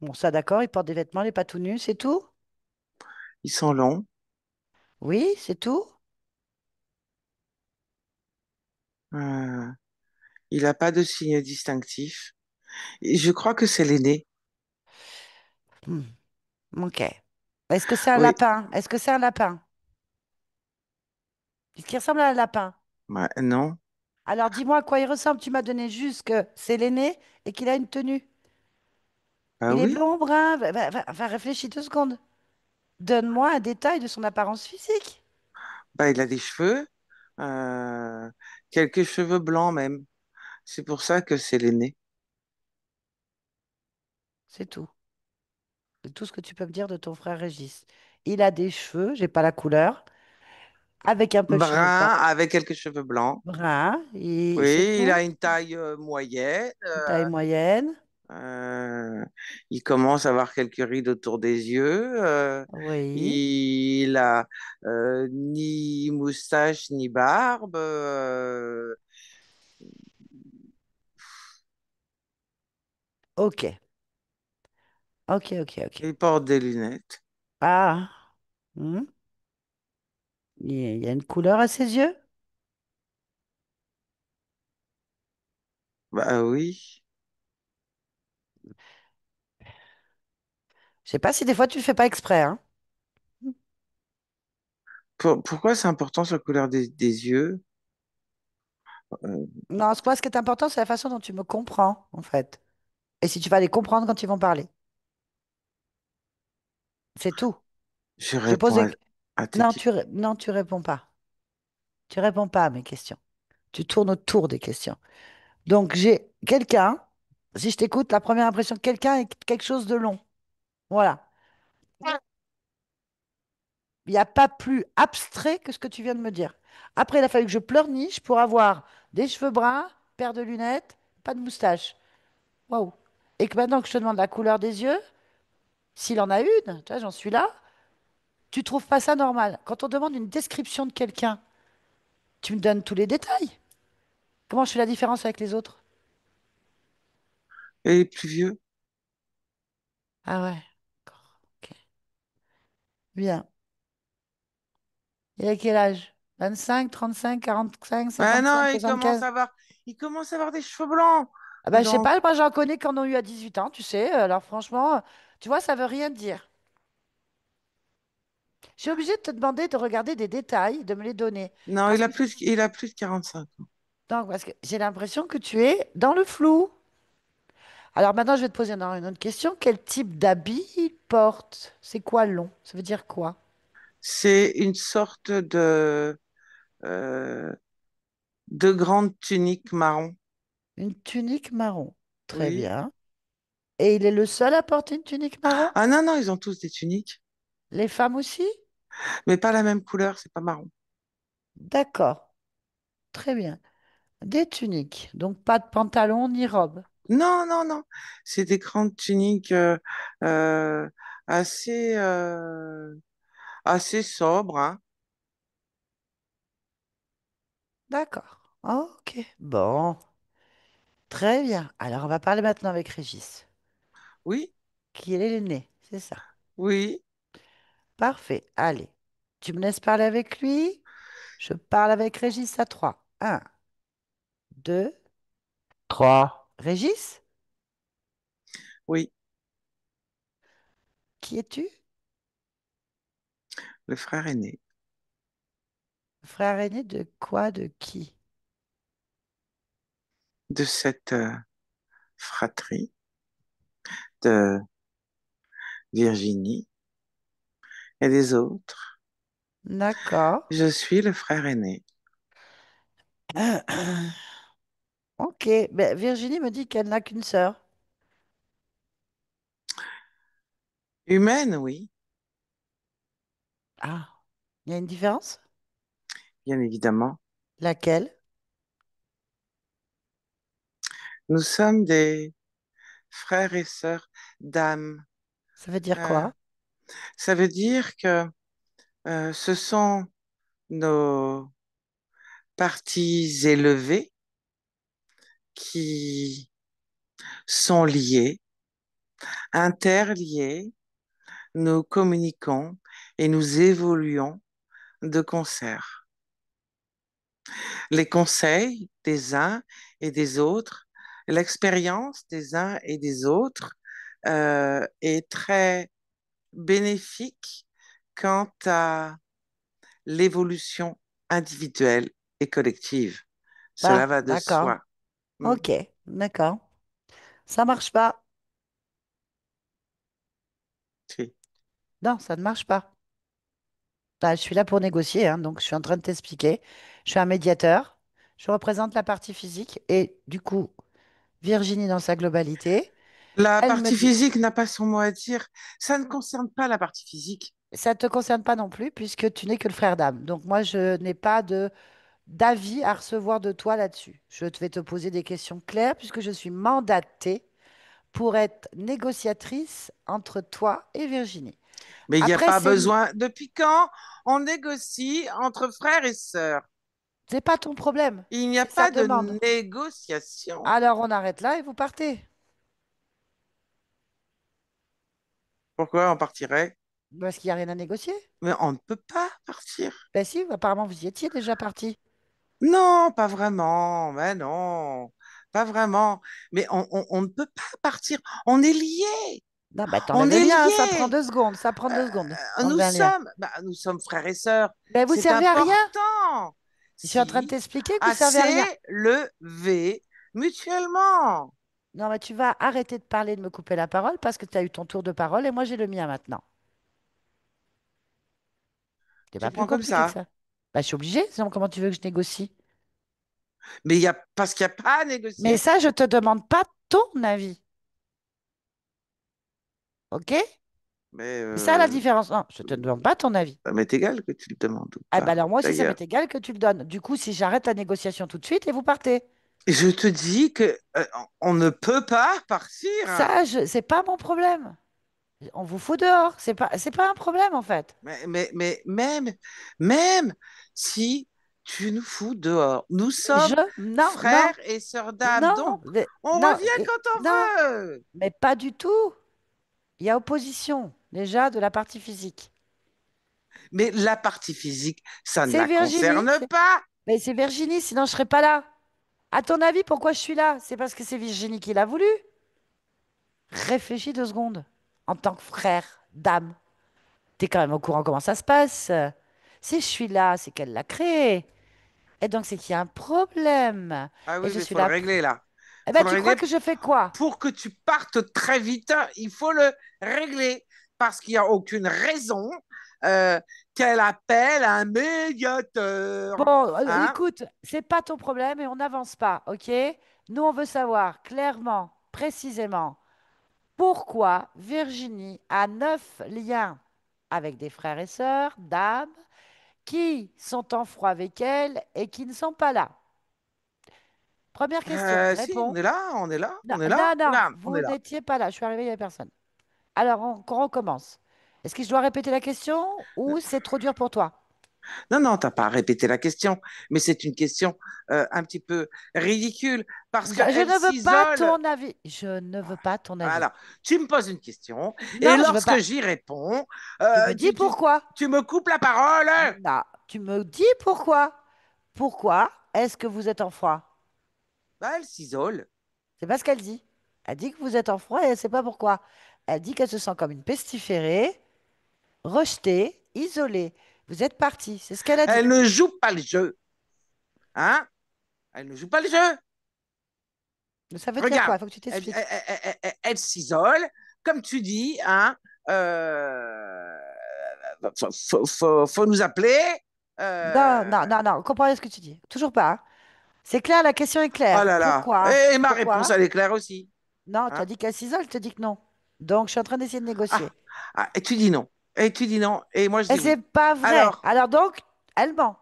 Bon, ça, d'accord, il porte des vêtements, il n'est pas tout nu, c'est tout? Ils sont longs. Oui, c'est tout? Euh, il n'a pas de signe distinctif. Et je crois que c'est l'aîné. Hmm, ok. Est-ce que c'est un Oui, lapin? Est-ce que c'est un lapin? Est-ce qu'il ressemble à un lapin? bah, non. Alors dis-moi à quoi il ressemble. Tu m'as donné juste que c'est l'aîné et qu'il a une tenue. Ah Il est oui, blond, brun. Réfléchis 2 secondes. Donne-moi un détail de son apparence physique. bah, il a des cheveux, euh, quelques cheveux blancs même. C'est pour ça que c'est l'aîné. C'est tout. C'est tout ce que tu peux me dire de ton frère Régis. Il a des cheveux, j'ai pas la couleur, avec un peu de cheveux blancs. Brun avec quelques cheveux blancs. Brun, et c'est Oui, il tout. a une taille moyenne. Taille moyenne. Euh, il commence à avoir quelques rides autour des yeux. Oui. Il a ni moustache ni barbe. Ok. Ok, ok, ok. Il porte des lunettes. Ah. Hmm. Il y a une couleur à ses yeux? Bah oui. Je sais pas si des fois tu le fais pas exprès, hein. Pourquoi c'est important sur la couleur des yeux? Euh, Non, moi, ce qui est important, c'est la façon dont tu me comprends, en fait. Et si tu vas les comprendre quand ils vont parler. C'est tout. je Je pose réponds des... à tes Non, questions. non, tu réponds pas. Tu réponds pas à mes questions. Tu tournes autour des questions. Donc, j'ai quelqu'un, si je t'écoute, la première impression de quelqu'un est quelque chose de long. Voilà. Il n'y a pas plus abstrait que ce que tu viens de me dire. Après, il a fallu que je pleurniche pour avoir des cheveux bruns, paire de lunettes, pas de moustache. Waouh. Et que maintenant que je te demande la couleur des yeux, s'il en a une, tu vois, j'en suis là, tu trouves pas ça normal. Quand on demande une description de quelqu'un, tu me donnes tous les détails. Comment je fais la différence avec les autres? Et les plus vieux? Ah ouais. D'accord. Ok. Bien. Il a quel âge? 25, 35, 45, Ben non, 55, 75? il commence à avoir des cheveux blancs. Ah bah, je sais Donc, pas, moi j'en connais qui en ont eu à 18 ans, tu sais. Alors franchement, tu vois, ça veut rien dire. Je suis obligée de te demander de regarder des détails, de me les donner. non, Parce que, il a plus de 45 ans. donc, parce que j'ai l'impression que tu es dans le flou. Alors maintenant, je vais te poser une autre question. Quel type d'habit il porte? C'est quoi long? Ça veut dire quoi? C'est une sorte euh, de grande tunique marron. Une tunique marron. Très Oui. bien. Et il est le seul à porter une tunique marron? Ah non, non, ils ont tous des tuniques, Les femmes aussi? mais pas la même couleur, c'est pas marron. D'accord. Très bien. Des tuniques. Donc pas de pantalon ni robe. Non, non, non. C'est des grandes tuniques euh, assez, assez sobres, hein. D'accord. Ok. Bon. Très bien. Alors on va parler maintenant avec Régis, Oui, qui est l'aîné. C'est ça. oui. Parfait. Allez. Tu me laisses parler avec lui? Je parle avec Régis à 3. Un, 2, 3. Régis, Oui, qui es-tu? le frère aîné Frère aîné de quoi? De qui? de cette fratrie de Virginie et des autres. D'accord. Je suis le frère aîné. Ok. Ben, Virginie me dit qu'elle n'a qu'une sœur. Humaine, oui, Ah, il y a une différence? bien évidemment. Laquelle? Nous sommes des frères et sœurs d'âme. Ça veut dire Euh, quoi? Ça veut dire que ce sont nos parties élevées qui sont liées, interliées, nous communiquons et nous évoluons de concert. Les conseils des uns et des autres, l'expérience des uns et des autres est très bénéfique quant à l'évolution individuelle et collective. Cela Ah, va de d'accord. soi. Hmm. Ok, d'accord. Ça marche pas. Si. Non, ça ne marche pas. Bah, je suis là pour négocier, hein, donc je suis en train de t'expliquer. Je suis un médiateur. Je représente la partie physique et du coup, Virginie dans sa globalité, La elle me partie dit, physique n'a pas son mot à dire. Ça ne concerne pas la partie physique. ça ne te concerne pas non plus puisque tu n'es que le frère d'âme. Donc moi, je n'ai pas de d'avis à recevoir de toi là-dessus. Vais te poser des questions claires puisque je suis mandatée pour être négociatrice entre toi et Virginie. Mais il n'y a Après, pas besoin. Depuis quand on négocie entre frères et sœurs? c'est pas ton problème, Il n'y a c'est sa pas de demande. négociation. Alors on arrête là et vous partez. Pourquoi on partirait? Parce qu'il n'y a rien à négocier. Mais on ne peut pas partir. Ben si, apparemment vous y étiez déjà parti. Non, pas vraiment. Mais non, pas vraiment. Mais on ne peut pas partir. On est liés. Non, ben On t'enlèves le est lien, hein, ça prend liés. 2 secondes, ça prend 2 secondes. Nous Enlever un lien. sommes, bah, nous sommes frères et sœurs. Ben vous C'est servez à rien. important. Je suis en train de Si, t'expliquer que vous à servez à rien. s'élever mutuellement. Non, mais tu vas arrêter de parler, de me couper la parole parce que tu as eu ton tour de parole et moi j'ai le mien maintenant. C'est Tu pas plus prends comme compliqué que ça. ça. Ben je suis obligée, sinon comment tu veux que je négocie? Mais il y a, parce qu'il n'y a pas à Mais négocier. ça, je te demande pas ton avis, ok? Mais C'est ça la différence. Non, je te demande pas ton avis. ça m'est égal que tu le demandes ou Ah ben pas, alors moi aussi, ça d'ailleurs. m'est égal que tu le donnes. Du coup, si j'arrête la négociation tout de suite et vous partez. Et je te dis que on ne peut pas partir. Ça, c'est pas mon problème. On vous fout dehors. C'est pas un problème en fait. Mais même si tu nous fous dehors, nous sommes Non, non, frères et sœurs d'âme, non, donc on non, revient quand non, on veut. mais pas du tout. Il y a opposition déjà de la partie physique. Mais la partie physique, ça ne C'est la Virginie. concerne pas. Mais c'est Virginie, sinon je serais pas là. À ton avis, pourquoi je suis là? C'est parce que c'est Virginie qui l'a voulu. Réfléchis 2 secondes. En tant que frère, dame, t'es quand même au courant comment ça se passe. Si je suis là, c'est qu'elle l'a créé. Et donc c'est qu'il y a un problème. Ah Et oui, je mais il suis faut le là. régler là. Eh faut ben, le tu crois régler que je fais quoi? pour que tu partes très vite. Il faut le régler parce qu'il n'y a aucune raison euh, qu'elle appelle un médiateur. Bon, Hein? écoute, c'est pas ton problème et on n'avance pas, ok? Nous, on veut savoir clairement, précisément, pourquoi Virginie a 9 liens avec des frères et sœurs, dames, qui sont en froid avec elle et qui ne sont pas là. Première question, Si, on réponds. est là, on est là, Non, on est là. non, non, Regarde, on est vous là. n'étiez pas là, je suis arrivée, il n'y avait personne. Alors, on recommence. Est-ce que je dois répéter la question ou c'est trop dur pour toi? Non, non, t'as pas répété la question, mais c'est une question un petit peu ridicule parce Je qu'elle ne veux pas s'isole. ton avis. Je ne veux pas ton avis. Alors, tu me poses une question et Non, je veux lorsque pas. j'y réponds, Tu me euh, dis tu, tu, pourquoi. tu me coupes la parole. Non, tu me dis pourquoi. Pourquoi est-ce que vous êtes en froid? Bah, elle s'isole. C'est pas ce qu'elle dit. Elle dit que vous êtes en froid et elle ne sait pas pourquoi. Elle dit qu'elle se sent comme une pestiférée, rejetée, isolée. Vous êtes parti. C'est ce qu'elle a dit. Elle ne joue pas le jeu. Hein? Elle ne joue pas le jeu. Mais ça veut dire quoi? Regarde, Il faut que tu elle, t'expliques. elle- elle s'isole, comme tu dis, hein, euh, faut nous appeler. Non, euh, non, non, non. Comprenez ce que tu dis. Toujours pas, hein. C'est clair, la question est oh claire. là là. Pourquoi? Et ma réponse, Pourquoi? elle est claire aussi. Non, tu as Hein. dit qu'elle s'isole, je te dis que non. Donc, je suis en train d'essayer de Ah, négocier. et tu dis non. Et tu dis non. Et moi, je Et dis c'est oui. pas vrai. Alors, Alors donc, elle ment.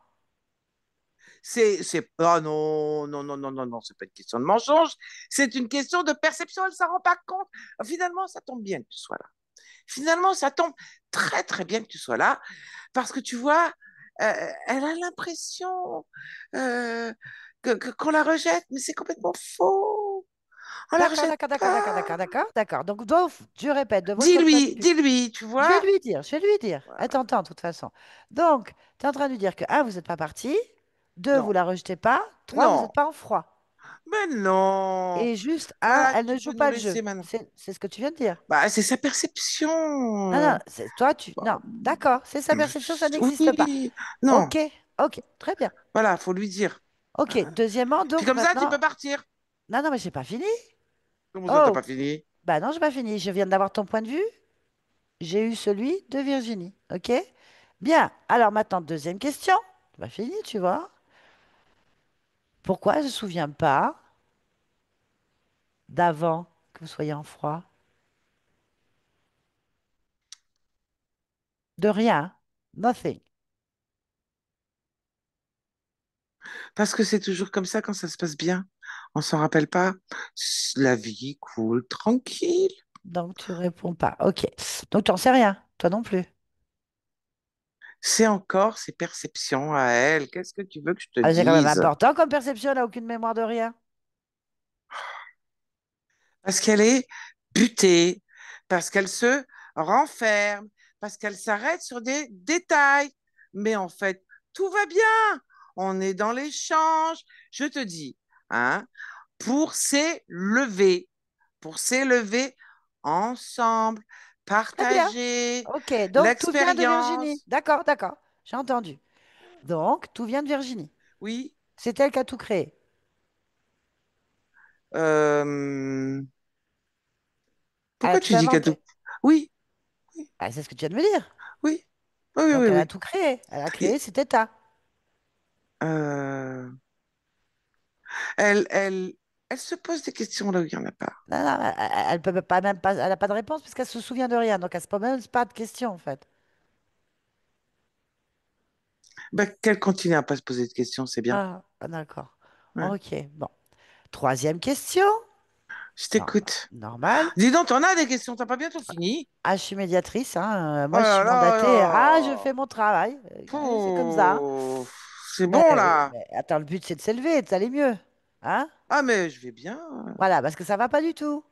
oh non, non, non, non, non, non, c'est pas une question de mensonge. C'est une question de perception. Elle s'en rend pas compte. Finalement, ça tombe bien que tu sois là. Finalement, ça tombe très, très bien que tu sois là parce que tu vois, elle a l'impression qu'on la rejette, mais c'est complètement faux. On la D'accord, rejette d'accord, d'accord, d'accord, pas. d'accord, d'accord, d'accord. Donc, je répète, de votre point de Dis-lui, vue, dis-lui, tu je vais vois. lui dire, je vais lui dire. Elle Voilà. t'entend de toute façon. Donc, tu es en train de lui dire que, un, vous n'êtes pas parti. Deux, vous Non, la rejetez pas. Trois, vous non, n'êtes pas en froid. mais non. Et juste, un, Voilà, elle ne tu joue peux nous pas le jeu. laisser maintenant. C'est ce que tu viens de dire. Bah, c'est sa Non, non, perception. c'est toi, tu. Bah, Non, d'accord, c'est sa perception, ça n'existe pas. oui, non. Ok, ok, très bien. Voilà, faut lui dire. Ok, deuxièmement, Puis donc comme ça, tu maintenant. peux partir. Non, non, mais j'ai pas fini. Comment ça, t'as Oh, pas fini? bah non, j'ai pas fini. Je viens d'avoir ton point de vue. J'ai eu celui de Virginie. Ok? Bien. Alors maintenant, deuxième question. Pas fini, tu vois. Pourquoi elle ne se souvient pas d'avant que vous soyez en froid? De rien. Nothing. Parce que c'est toujours comme ça quand ça se passe bien. On s'en rappelle pas. La vie coule tranquille. Donc tu réponds pas. Ok. Donc tu n'en sais rien. Toi non plus. C'est encore ses perceptions à elle. Qu'est-ce que tu veux que je te Ah, c'est quand même dise? important comme perception. Elle n'a aucune mémoire de rien. Parce qu'elle est butée, parce qu'elle se renferme, parce qu'elle s'arrête sur des détails. Mais en fait, tout va bien. On est dans l'échange. Je te dis, hein, pour s'élever, pour s'élever ensemble, Très bien. partager Ok. Donc tout vient de Virginie. l'expérience. D'accord, d'accord. J'ai entendu. Donc tout vient de Virginie. Oui. C'est elle qui a tout créé. Euh, Elle a Pourquoi tout tu dis qu'elle tout... inventé. Oui, oui, Ah, c'est ce que tu viens de me dire. oui, oui, oui, Donc oui, elle a oui. tout créé. Elle a créé Et, cet état. euh, elle, elle se pose des questions là où il n'y en a pas. Non, non, elle peut pas même pas, elle n'a pas de réponse puisqu'elle se souvient de rien. Donc elle se pose même pas de questions en fait. Ben, qu'elle continue à pas se poser de questions, c'est bien. Ah, d'accord. Ouais. Ok, bon. Troisième question. Je Non, t'écoute. normal. Dis donc, t'en as des questions, t'as pas bientôt fini? Ah, je suis médiatrice, hein. Oh Moi, je là suis là mandatée. Ah, je là. fais mon travail. Ouais, c'est comme ça. Pouh, c'est bon là. Mais attends, le but, c'est de s'élever, d'aller mieux. Hein? Ah mais je vais bien. Voilà, parce que ça va pas du tout.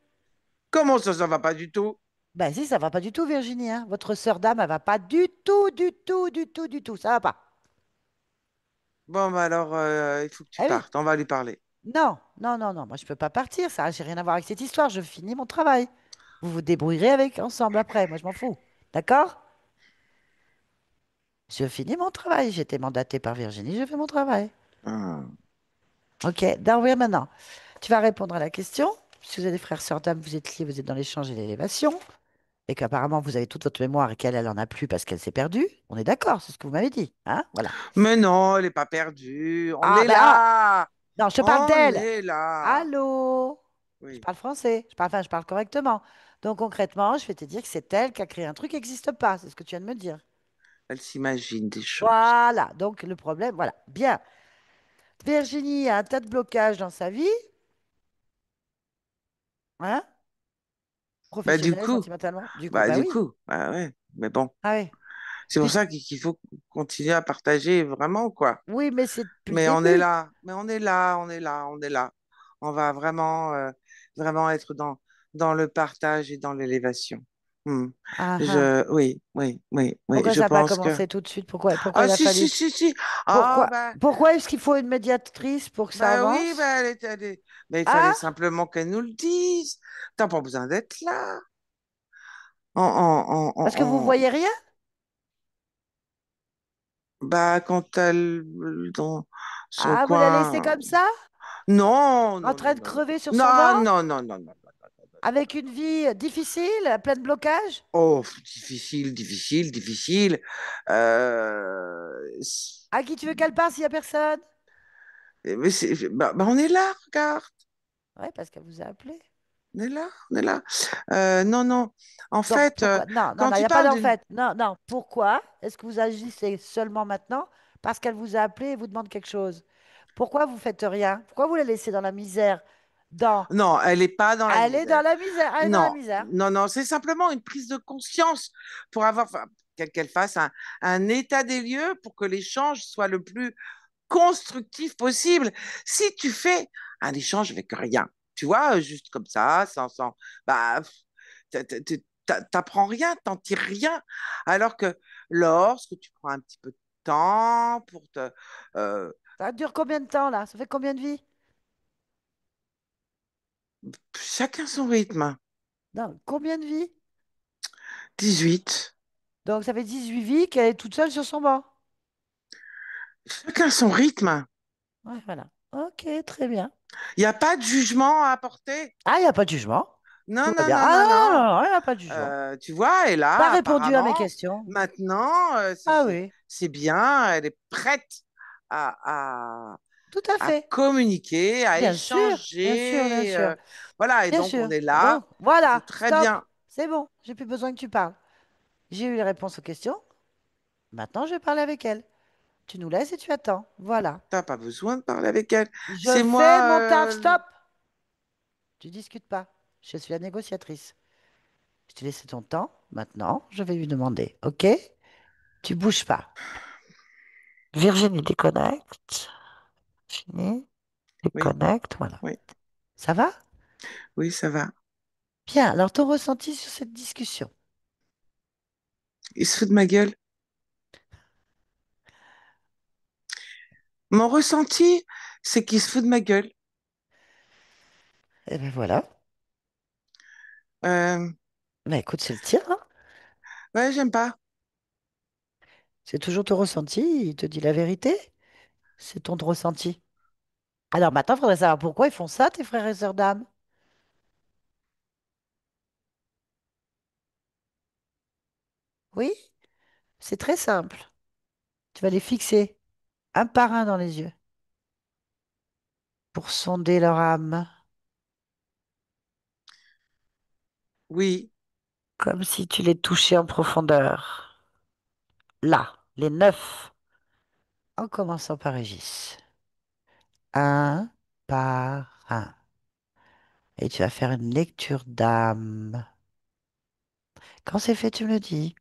Comment ça va pas du tout? Ben si, ça va pas du tout, Virginie, hein. Votre sœur d'âme, elle va pas du tout, du tout, du tout, du tout. Ça va pas. Bon, bah alors, il faut que tu Eh oui. partes, on va lui parler. Non, non, non, non, moi je peux pas partir, ça, j'ai rien à voir avec cette histoire, je finis mon travail. Vous vous débrouillerez avec ensemble après, moi je m'en fous. D'accord? Je finis mon travail, j'ai été mandatée par Virginie, je fais mon travail. Ah. Ok, Darwin maintenant. tu vas répondre à la question. Si vous avez des frères, sœurs, dames, vous êtes liés, vous êtes dans l'échange et l'élévation, et qu'apparemment vous avez toute votre mémoire et qu'elle, elle en a plus parce qu'elle s'est perdue. On est d'accord, c'est ce que vous m'avez dit, hein? Voilà. Mais non, elle n'est pas perdue. On Ah est ben ah, là. non, je te parle On d'elle. est là. Allô? Je Oui, parle français. Je parle correctement. Donc concrètement, je vais te dire que c'est elle qui a créé un truc qui n'existe pas. C'est ce que tu viens de me dire. elle s'imagine des choses. Voilà. Donc le problème, voilà. Bien. Virginie a un tas de blocages dans sa vie, hein? Bah du Professionnel, coup, sentimentalement. Du coup, bah oui. bah ouais. Mais bon, Ah oui. c'est pour Puis, ça qu'il faut continuer à partager vraiment, quoi. oui, mais c'est depuis le Mais on est début. là, mais on est là, on est là, on est là. On va vraiment, vraiment être dans le partage et dans l'élévation. Hmm. Ah ah. Oui, Pourquoi je ça n'a pas pense que... commencé tout de suite? Pourquoi Ah, il a si, fallu? si, si, si. Ah, Pourquoi? Pourquoi est-ce qu'il faut une médiatrice pour que ça bah oui, avance? bah, il fallait Ah? simplement qu'elle nous le dise. T'as pas besoin d'être là. Parce que vous voyez rien? Bah, quand elle, dans son Ah, vous la laissez coin... comme ça? Non, En non, train non, de non, non. crever sur son Non, ventre? non, non, non, non, non, non, non. Avec une vie difficile, pleine de blocages? Oh, difficile, difficile, difficile. Euh, c'est- À qui tu veux qu'elle parte s'il n'y a personne? mais on est là, regarde. Oui, parce qu'elle vous a appelé. On est là, on est là. Non, non. En Donc, fait, pourquoi? Non, non, quand non, il n'y tu a pas parles d'en d'une... fait. Non, non. Pourquoi est-ce que vous agissez seulement maintenant? Parce qu'elle vous a appelé et vous demande quelque chose. Pourquoi vous faites rien? Pourquoi vous la laissez dans la misère? Dans... Non, elle n'est pas dans la Elle est dans misère. la misère. Elle est dans la Non, misère. non, non. C'est simplement une prise de conscience pour avoir... enfin, qu'elle fasse un état des lieux pour que l'échange soit le plus constructif possible. Si tu fais un échange avec rien, tu vois, juste comme ça, bah, t'apprends rien, t'en tires rien. Alors que lorsque tu prends un petit peu de temps pour euh, Ça dure combien de temps, là? Ça fait combien de vies? chacun son rythme. Non, combien de vies? 18. Donc, ça fait 18 vies qu'elle est toute seule sur son banc. Chacun son rythme. Ouais, voilà. Ok, très bien. Il n'y a pas de jugement à apporter. Ah, il n'y a pas de jugement. Non, Tout va non, bien. non, Ah non, non, non. non, non, il n'y a pas de jugement. Tu vois, et T'as là, répondu à mes apparemment, questions. maintenant, Ah oui, c'est bien, elle est prête à, à, tout à à fait. communiquer, à Bien sûr, bien sûr, bien échanger. sûr, Voilà, et bien donc on sûr. est là, Donc, c'est voilà, très stop. bien. C'est bon, j'ai plus besoin que tu parles. J'ai eu les réponses aux questions. Maintenant, je vais parler avec elle. Tu nous laisses et tu attends. Voilà. T'as pas besoin de parler avec elle. Je C'est fais moi, mon taf. Stop. Tu discutes pas. Je suis la négociatrice. Je t'ai laissé ton temps. Maintenant, je vais lui demander. OK? Tu bouges pas. Virginie déconnecte. Fini. oui, Déconnecte. Voilà. oui, Ça va? oui, ça va. Bien. Alors, ton ressenti sur cette discussion? Il se fout de ma gueule. Mon ressenti, c'est qu'il se fout de ma gueule. Eh ben voilà. Euh, Bah écoute, c'est le tien, hein. ouais, j'aime pas. C'est toujours ton ressenti. Il te dit la vérité. C'est ton ressenti. Alors maintenant, il faudrait savoir pourquoi ils font ça, tes frères et sœurs d'âme. Oui, c'est très simple. Tu vas les fixer un par un dans les yeux pour sonder leur âme, Oui, comme si tu les touchais en profondeur. Là, les 9, en commençant par Régis. Un par un. Et tu vas faire une lecture d'âme. Quand c'est fait, tu me le dis.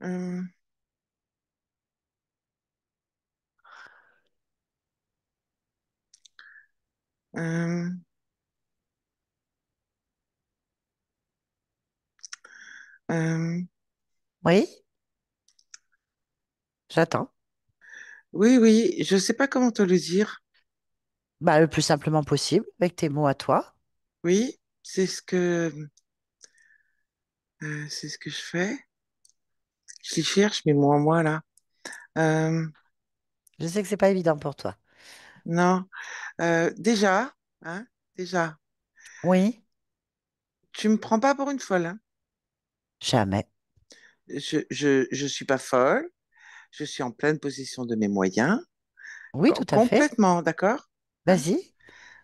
euh, euh, euh, Oui, j'attends. oui, oui, je sais pas comment te le dire. Bah, le plus simplement possible, avec tes mots à toi. Oui, c'est ce que je fais. Je les cherche, mais moi, là. Euh, Je sais que c'est pas évident pour toi. non. Déjà, hein, déjà, Oui, tu me prends pas pour une folle, hein. jamais. Je suis pas folle. Je suis en pleine possession de mes moyens. Oui, tout à fait. Complètement, d'accord? Hein. Vas-y.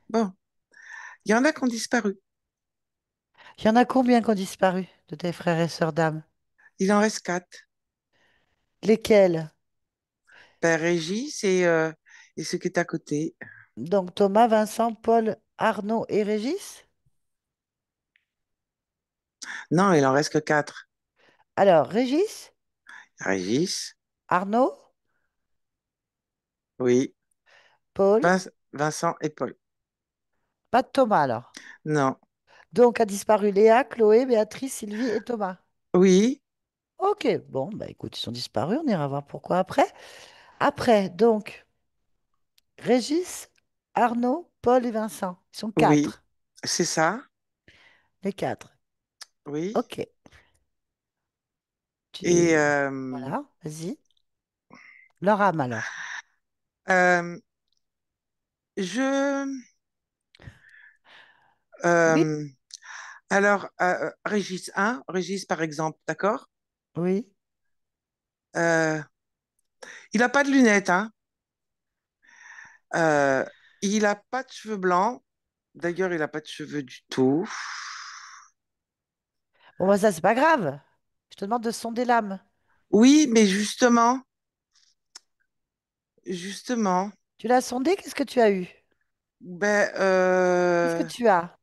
Bon, il y en a qui ont disparu. Il y en a combien qui ont disparu de tes frères et sœurs d'âme? Il en reste quatre. Lesquels? Père Régis et ce qui est à côté. Donc Thomas, Vincent, Paul, Arnaud et Régis? Non, il en reste que quatre. Alors, Régis, Régis, Arnaud, oui. Paul, Vincent et Paul. pas de Thomas alors. Non. Donc a disparu Léa, Chloé, Béatrice, Sylvie et Thomas. Oui, Ok, bon, bah écoute, ils sont disparus, on ira voir pourquoi après. Après, donc, Régis, Arnaud, Paul et Vincent. Ils sont oui. quatre. C'est ça. Les quatre. Oui. Ok. Et Voilà, vas-y. Leur âme alors. euh, je... Oui, euh, alors, Régis 1, Régis par exemple, d'accord? oui. Euh, il n'a pas de lunettes, hein? Euh, il n'a pas de cheveux blancs. D'ailleurs, il n'a pas de cheveux du tout. Bon, bah ça, c'est pas grave. Je te demande de sonder l'âme. Oui, mais justement, Tu l'as sondé, qu'est-ce que tu as eu? ben, Qu'est-ce que tu as?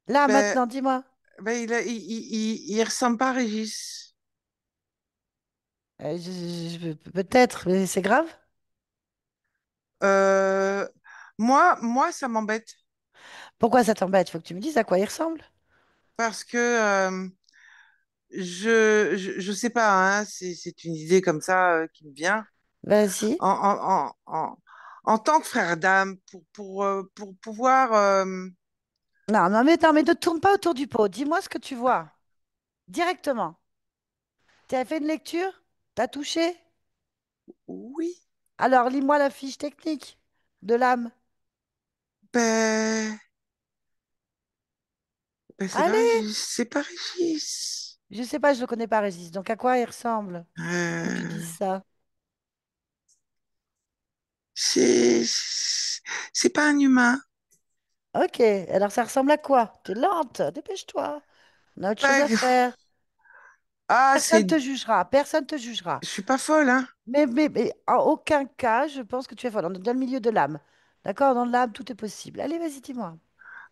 Là, ben, maintenant, dis-moi. ben, il ressemble pas à Régis. Peut-être, mais c'est grave. Euh, moi, ça m'embête Pourquoi ça t'embête? Faut que tu me dises à quoi il ressemble. parce que je sais pas, hein, c'est une idée comme ça qui me vient. Vas-y. En tant que frère d'âme, pour pouvoir, Non, non, mais attends, mais ne tourne pas autour du pot. Dis-moi ce que tu vois. Directement. Tu as fait une lecture? T'as touché? oui, Alors, lis-moi la fiche technique de l'âme. ben, c'est pas Allez! Régis, c'est pas Régis. Je sais pas, je ne le connais pas, Régis. Donc, à quoi il ressemble? Faut que tu dises Euh, ça. c'est, c'est pas un humain. Ok, alors ça ressemble à quoi? T'es lente, dépêche-toi. On a autre chose à Ben, faire. ah, Personne te jugera, personne te jugera. je suis pas folle, hein. Mais en aucun cas, je pense que tu es folle. On est dans le milieu de l'âme. D'accord? Dans l'âme, tout est possible. Allez, vas-y, dis-moi.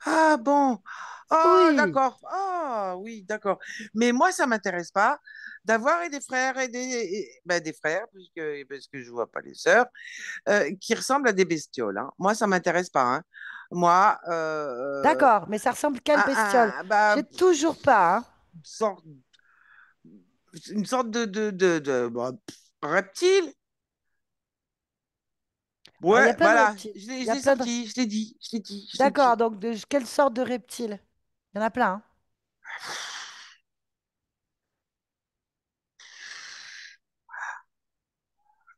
Ah bon, oh Oui, d'accord, ah oui, d'accord. Mais moi, ça m'intéresse pas d'avoir des frères ben, des frères, parce que je vois pas les sœurs, qui ressemblent à des bestioles, hein. Moi, ça m'intéresse pas, hein. Moi, d'accord, mais ça ressemble quelle bestiole? bah, J'ai toujours pas, hein. une sorte, une sorte bah, reptile. Alors, il y a Ouais, plein de voilà, reptiles. Il y je a l'ai plein de... sorti, je l'ai dit, je l'ai dit, je l'ai D'accord, dit. donc quelle sorte de reptiles? Il y en a plein, hein.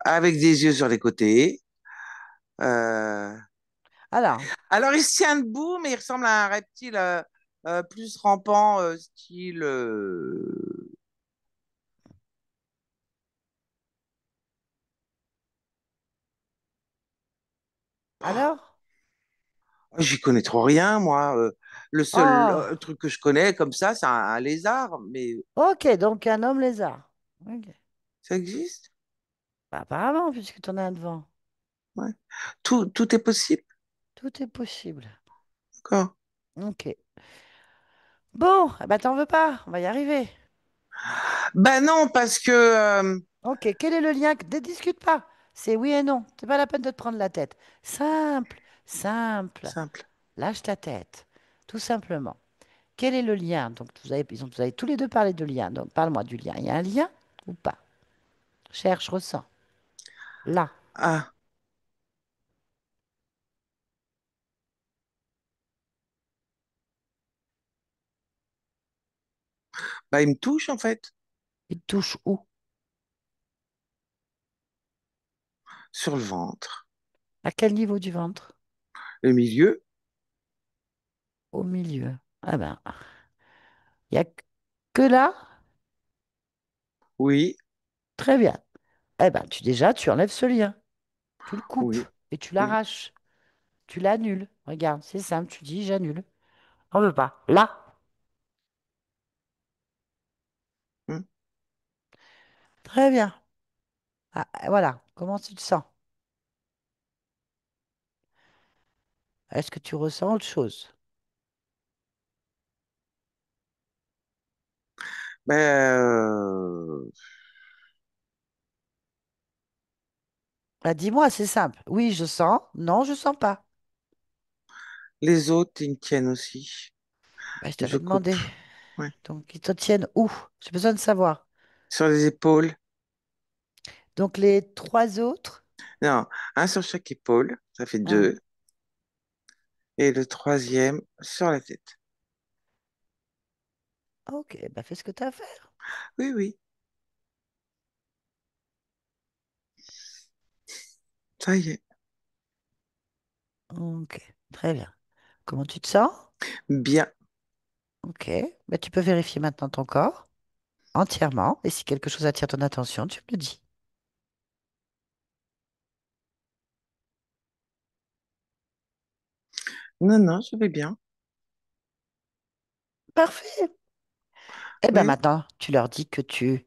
Avec des yeux sur les côtés. Euh, Alors, Alors, il se tient debout, mais il ressemble à un reptile plus rampant, style. Oh, alors? j'y connais trop rien, moi. Le seul Oh, truc que je connais comme ça, c'est un lézard, mais ok, donc un homme lézard. Ok. ça existe? Bah, apparemment, puisque tu en as un devant. Ouais. Tout est possible, Tout est possible. d'accord. Ok. Bon, eh ben, t'en veux pas, on va y arriver. Ben non, parce que Ok, quel est le lien? Ne discute pas. C'est oui et non. C'est pas la peine de te prendre la tête. Simple, simple. simple. Lâche ta tête. Tout simplement. Quel est le lien? Donc, vous avez tous les deux parlé de lien. Donc, parle-moi du lien. Il y a un lien ou pas? Cherche, ressens. Là. Ah, Bah, il me touche en fait, Il te touche où? sur le ventre, À quel niveau du ventre? le milieu. Au milieu. Ah ben, il n'y a que là? Oui, Très bien. Eh ben, tu enlèves ce lien. Tu le coupes oui, et tu oui. l'arraches. Tu l'annules. Regarde, c'est simple. Tu dis j'annule. On veut pas. Là. Hmm. Très bien. Ah, voilà. Comment tu te sens? Est-ce que tu ressens autre chose? Ben, Ah, dis-moi, c'est simple. Oui, je sens. Non, je sens pas. les autres, ils me tiennent aussi. Ben, je Je t'avais coupe. demandé. Ouais. Donc, ils te tiennent où? J'ai besoin de savoir. Sur les épaules. Donc, les trois autres. Non, un sur chaque épaule, ça fait Hein. deux. Et le troisième sur la tête. Ok, bah fais ce que tu as à faire. Oui, oui, ça y est. Ok, très bien. Comment tu te sens? Bien. Ok, bah, tu peux vérifier maintenant ton corps entièrement. Et si quelque chose attire ton attention, tu me le dis. Non, non, je vais bien. Parfait. Et ben Oui. maintenant, tu leur dis que tu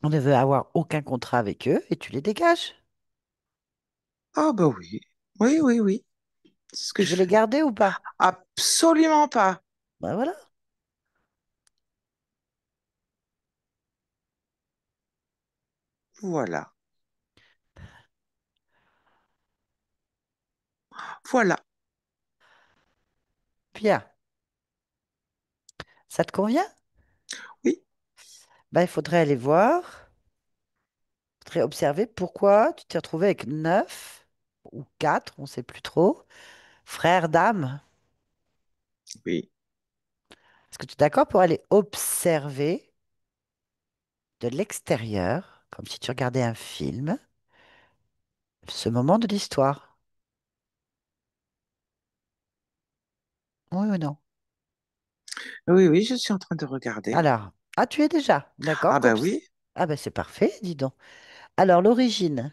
on ne veut avoir aucun contrat avec eux et tu les dégages. Ah, bah oui. Oui, oui, oui. C'est ce que Tu veux je les fais. garder ou pas? Absolument pas. Ben voilà. Voilà. Voilà. Bien. Ça te convient? Oui. Ben, il faudrait aller voir, il faudrait observer pourquoi tu t'es retrouvé avec neuf ou quatre, on ne sait plus trop, frères d'âme. Oui. Est-ce que tu es d'accord pour aller observer de l'extérieur, comme si tu regardais un film, ce moment de l'histoire? Oui ou non? Oui, oui, je suis en train de regarder. Alors, ah, tu es déjà, d'accord? Ah, bah oui. Ah ben c'est parfait, dis donc. Alors, l'origine,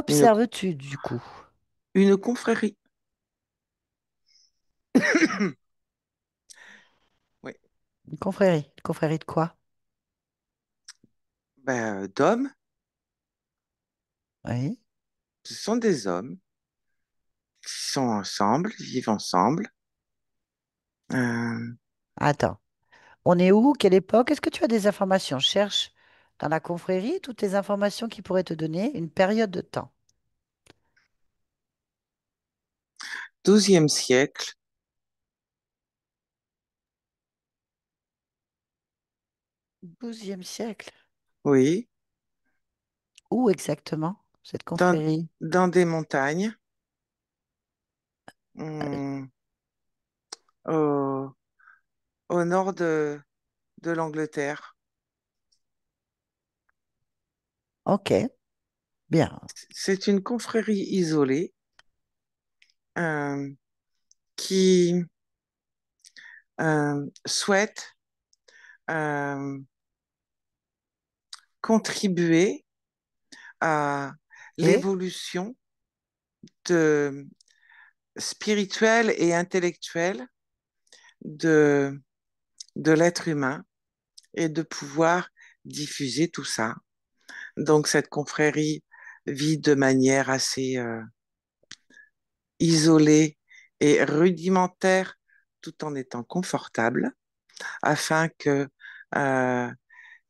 Une, qu'observes-tu du coup? une confrérie. Oui. Une confrérie de quoi? Ben, d'hommes. Oui. Ce sont des hommes qui sont ensemble, vivent ensemble. Euh, Attends, on est où? Quelle époque? Est-ce que tu as des informations? Cherche dans la confrérie toutes les informations qui pourraient te donner une période de temps. 12e siècle. 12e siècle. Oui. Où exactement, cette Dans, confrérie? dans des montagnes. Euh, hum, au, au nord de l'Angleterre. Ok, bien. C'est une confrérie isolée euh, qui souhaite euh, contribuer à Ok, l'évolution de, spirituelle et intellectuelle de, de l'être humain et de pouvoir diffuser tout ça. Donc cette confrérie vit de manière assez isolée et rudimentaire tout en étant confortable afin que euh,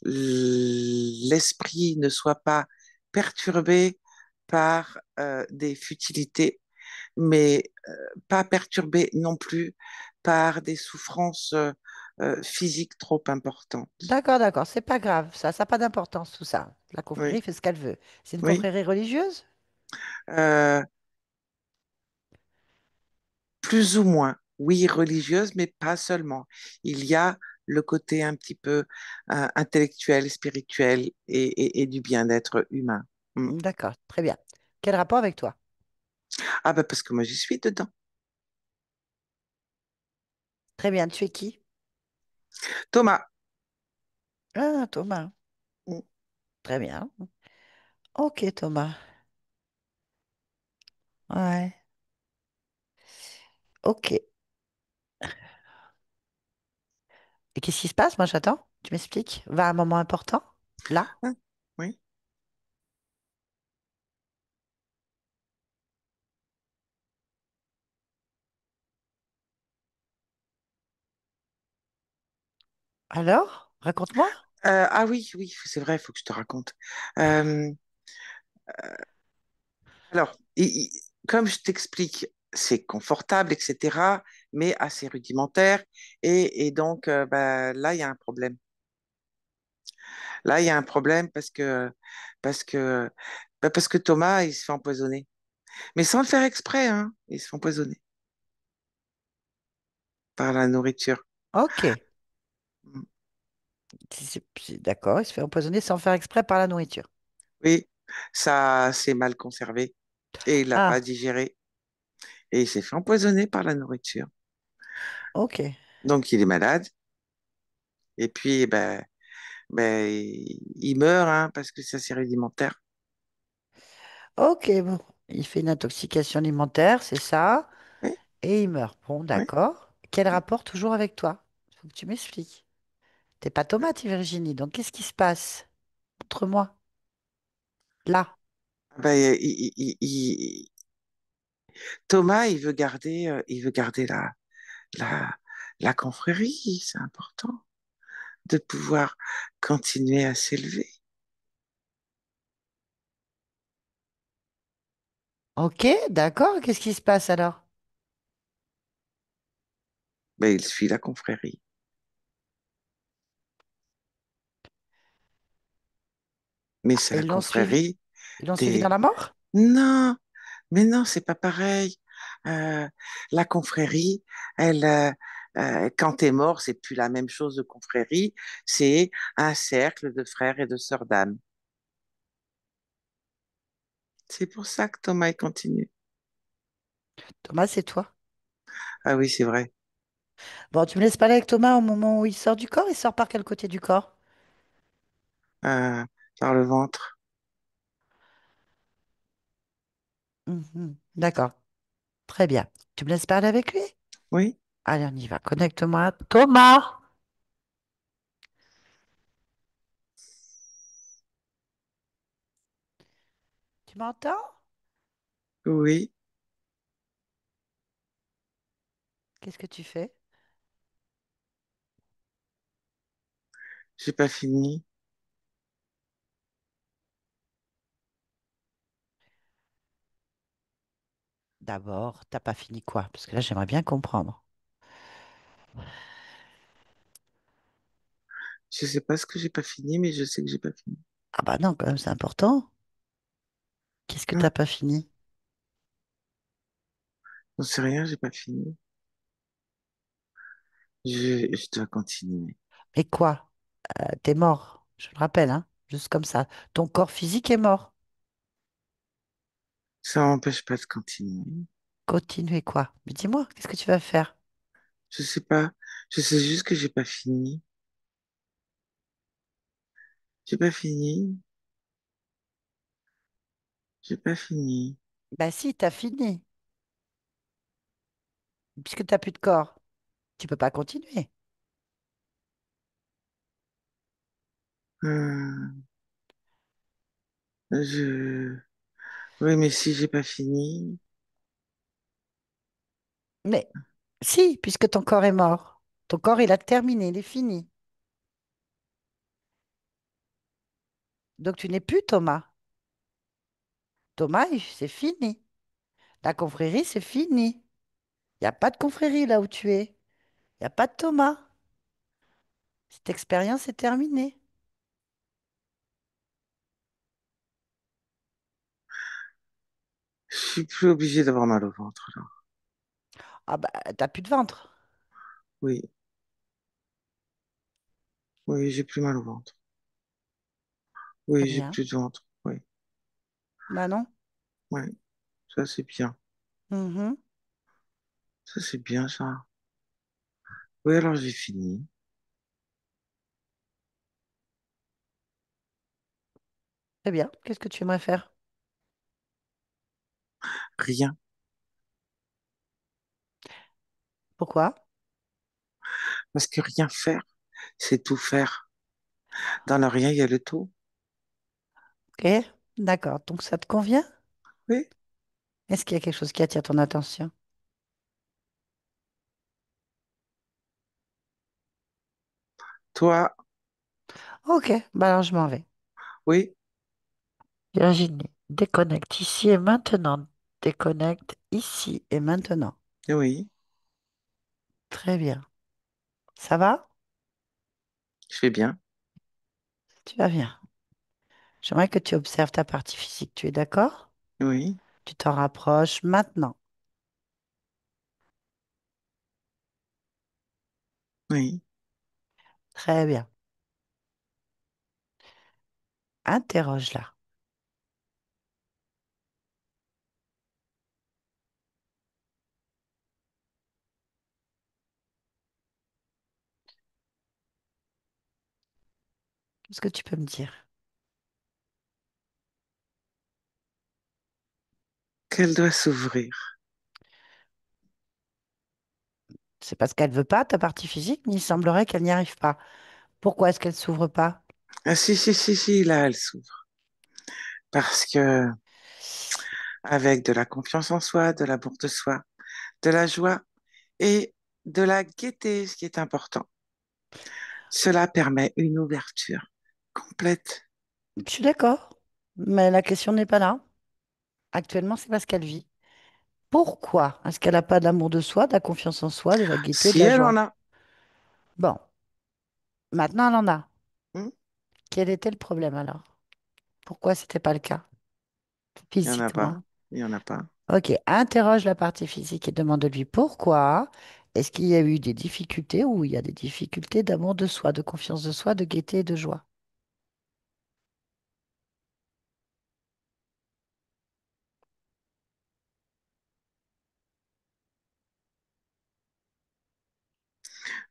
l'esprit ne soit pas perturbé par des futilités, mais pas perturbé non plus par des souffrances physiques trop importantes. d'accord, c'est pas grave, ça n'a pas d'importance tout ça. La Oui, confrérie fait ce qu'elle veut. C'est une oui. confrérie religieuse? Euh, Plus ou moins, oui, religieuse, mais pas seulement. Il y a le côté un petit peu intellectuel, spirituel et du bien-être humain. Mm. D'accord, très bien. Quel rapport avec toi? Ah bah parce que moi j'y suis dedans. Très bien, tu es qui? Thomas. Ah, Thomas. Mm. Très bien. Ok, Thomas. Ouais. Ok. Et qu'est-ce qui se passe? Moi, j'attends. Tu m'expliques? Va à un moment important? Là? Ah, oui. Alors? Raconte-moi. Ah oui, oui, c'est vrai, il faut que je te raconte. Euh, alors, comme je t'explique, c'est confortable, etc., mais assez rudimentaire. Et donc, bah, là, il y a un problème. Là, il y a un problème parce que, parce que Thomas, il se fait empoisonner. Mais sans le faire exprès, hein, il se fait empoisonner par la nourriture. Ok. Mm. D'accord, il se fait empoisonner sans faire exprès par la nourriture. Oui, ça s'est mal conservé et il l'a pas Ah, digéré. Et il s'est fait empoisonner par la nourriture. ok. Donc, il est malade. Et puis, ben, il meurt, hein, parce que ça, c'est rudimentaire. Ok, bon. Il fait une intoxication alimentaire, c'est ça, Oui, et il meurt. Bon, oui. d'accord. Quel rapport toujours avec toi? Il faut que tu m'expliques. T'es pas tomate, Virginie, donc qu'est-ce qui se passe? Montre-moi. Là. Ben, Thomas, il veut garder la, la confrérie. C'est important de pouvoir continuer à s'élever. Ok, d'accord. Qu'est-ce qui se passe alors? Ben, il suit la confrérie. Mais c'est la confrérie Ils l'ont suivi dans des... la mort? Non, mais non, c'est pas pareil. Euh, la confrérie, elle, quand t'es mort, c'est plus la même chose de confrérie, c'est un cercle de frères et de sœurs d'âme. C'est pour ça que Thomas il continue. Thomas, c'est toi. Ah oui, c'est vrai. Bon, tu me laisses parler avec Thomas au moment où il sort du corps? Il sort par quel côté du corps? Euh, par le ventre. Mhm. D'accord. Très bien. Tu me laisses parler avec lui? Oui, Allez, on y va. Connecte-moi. Thomas! Tu m'entends? oui, Qu'est-ce que tu fais? j'ai pas fini. D'abord, t'as pas fini quoi? Parce que là, j'aimerais bien comprendre. Je sais pas ce que j'ai pas fini, mais je sais que j'ai pas fini. Ah bah non, quand même, c'est important. Qu'est-ce que Hein, t'as pas fini? j'en sais rien, j'ai pas fini. Je dois continuer. Mais quoi? T'es mort. Je le rappelle, hein? Juste comme ça. Ton corps physique est mort. Ça m'empêche pas de continuer. Continuez quoi? Mais dis-moi, qu'est-ce que tu vas faire? Je sais pas. Je sais juste que j'ai pas fini. J'ai pas fini. J'ai pas fini. Bah si, t'as fini. Puisque t'as plus de corps, tu peux pas continuer. Euh, je... Oui, mais si j'ai pas fini, Mais si, puisque ton corps est mort. Ton corps, il a terminé, il est fini. Donc tu n'es plus Thomas. Thomas, c'est fini. La confrérie, c'est fini. Il n'y a pas de confrérie là où tu es. Il n'y a pas de Thomas. Cette expérience est terminée. je suis plus obligée d'avoir mal au ventre, là. Ah bah, t'as plus de ventre. Oui. Oui, j'ai plus mal au ventre. Très Oui, j'ai bien. plus de ventre. Oui, Bah non. oui, ça c'est bien. Mhm. Ça c'est bien ça. Oui, alors j'ai fini. Très bien. Qu'est-ce que tu aimerais faire? Rien. Pourquoi? Parce que rien faire, c'est tout faire. Dans le rien, il y a le tout. Ok. D'accord. Donc ça te convient? Oui. Est-ce qu'il y a quelque chose qui attire ton attention? Toi, Ok. Bah alors je m'en vais. oui, Virginie, déconnecte ici et maintenant. Déconnecte ici et maintenant. oui, Très bien. Ça va? je fais bien. Tu vas bien. J'aimerais que tu observes ta partie physique. Tu es d'accord? Oui, Tu t'en rapproches maintenant. oui. Très bien. Interroge-la. Qu'est-ce que tu peux me dire? Qu'elle doit s'ouvrir. C'est parce qu'elle veut pas ta partie physique, mais il semblerait qu'elle n'y arrive pas. Pourquoi est-ce qu'elle s'ouvre pas? Ah si, si, si, si, là, elle s'ouvre. Parce que avec de la confiance en soi, de l'amour de soi, de la joie et de la gaieté, ce qui est important, cela permet une ouverture complète. Je suis d'accord, mais la question n'est pas là. Actuellement, c'est parce qu'elle vit. Pourquoi est-ce qu'elle n'a pas d'amour de soi, de la confiance en soi, de la gaieté, de Si la elle en joie? a, Bon, maintenant elle en a. hmm, Quel était le problème alors? Pourquoi c'était pas le cas il n'y en a pas, physiquement? il n'y en a pas. Ok, interroge la partie physique et demande-lui pourquoi est-ce qu'il y a eu des difficultés ou il y a des difficultés d'amour de soi, de confiance de soi, de gaieté et de joie.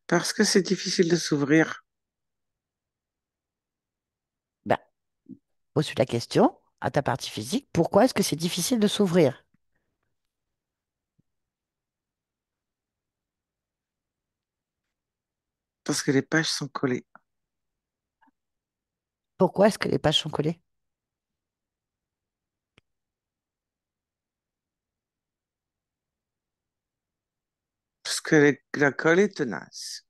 Parce que c'est difficile de s'ouvrir, Ben, pose la question à ta partie physique, pourquoi est-ce que c'est difficile de s'ouvrir? parce que les pages sont collées, Pourquoi est-ce que les pages sont collées? parce que la colle est tenace.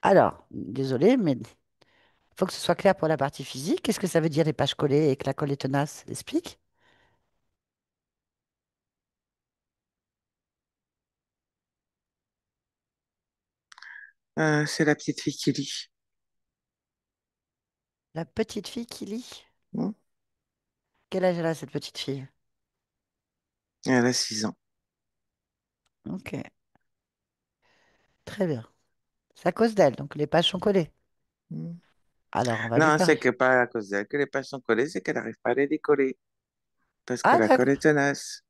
Alors, désolé, mais il faut que ce soit clair pour la partie physique. Qu'est-ce que ça veut dire les pages collées et que la colle est tenace? Explique. C'est la petite fille qui lit. La petite fille qui lit. Hmm. Quel âge elle a, cette petite fille? Elle a 6 ans. Ok, très bien. C'est à cause d'elle, donc les pages sont collées. Hmm. Alors, on va lui Non, parler. c'est que pas à cause d'elle que les pages sont collées, c'est qu'elle n'arrive pas à les décoller. Parce que Ah, la colle d'accord. est tenace.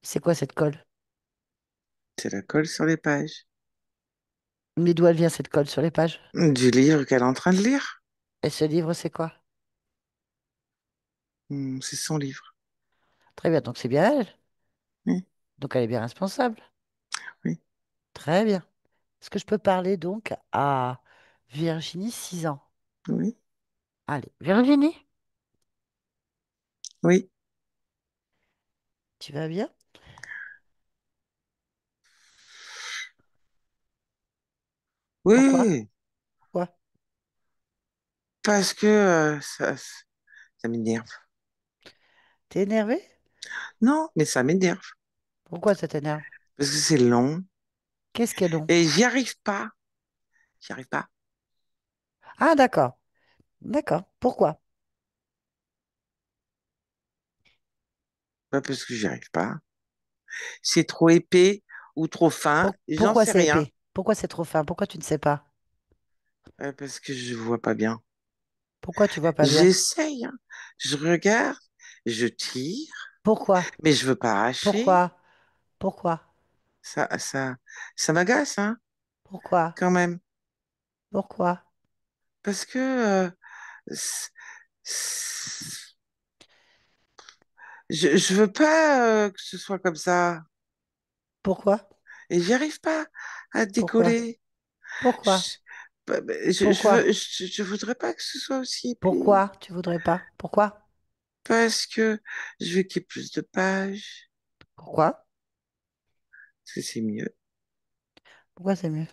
C'est quoi cette colle? C'est la colle sur les pages. Mais d'où elle vient cette colle sur les pages? Du livre qu'elle est en train de lire. Et ce livre, c'est quoi? C'est son livre. Très bien, donc c'est bien elle. Oui, Donc elle est bien responsable. oui, Très bien. Est-ce que je peux parler donc à Virginie, 6 ans? oui, Allez, Virginie, oui. tu vas bien? Pourquoi? Oui, Pourquoi? parce que ça m'énerve. T'es énervé? Non, mais ça m'énerve. Pourquoi ça t'énerve? Parce que c'est long. Qu'est-ce qui est long? Et j'y arrive pas. J'y arrive pas. Ah, d'accord. D'accord. Pourquoi? Pas parce que j'y arrive pas. C'est trop épais ou trop fin. J'en Pourquoi sais c'est rien. épais? Pourquoi c'est trop fin? Pourquoi tu ne sais pas? Parce que je vois pas bien. Pourquoi tu vois pas bien? J'essaye, hein. Je regarde, je tire, Pourquoi? mais je veux pas arracher. Pourquoi? Pourquoi? Ça, ça, ça m'agace, hein, Pourquoi? quand même. Pourquoi? Parce que c- c- je veux pas que ce soit comme ça. Pourquoi? Et j'y arrive pas à Pourquoi? décoller. Pourquoi? Je, Pourquoi? je voudrais pas que ce soit aussi épais. Pourquoi tu voudrais pas? Pourquoi? Parce que je veux qu'il y ait plus de pages. Pourquoi? Parce que c'est mieux. Pourquoi c'est mieux?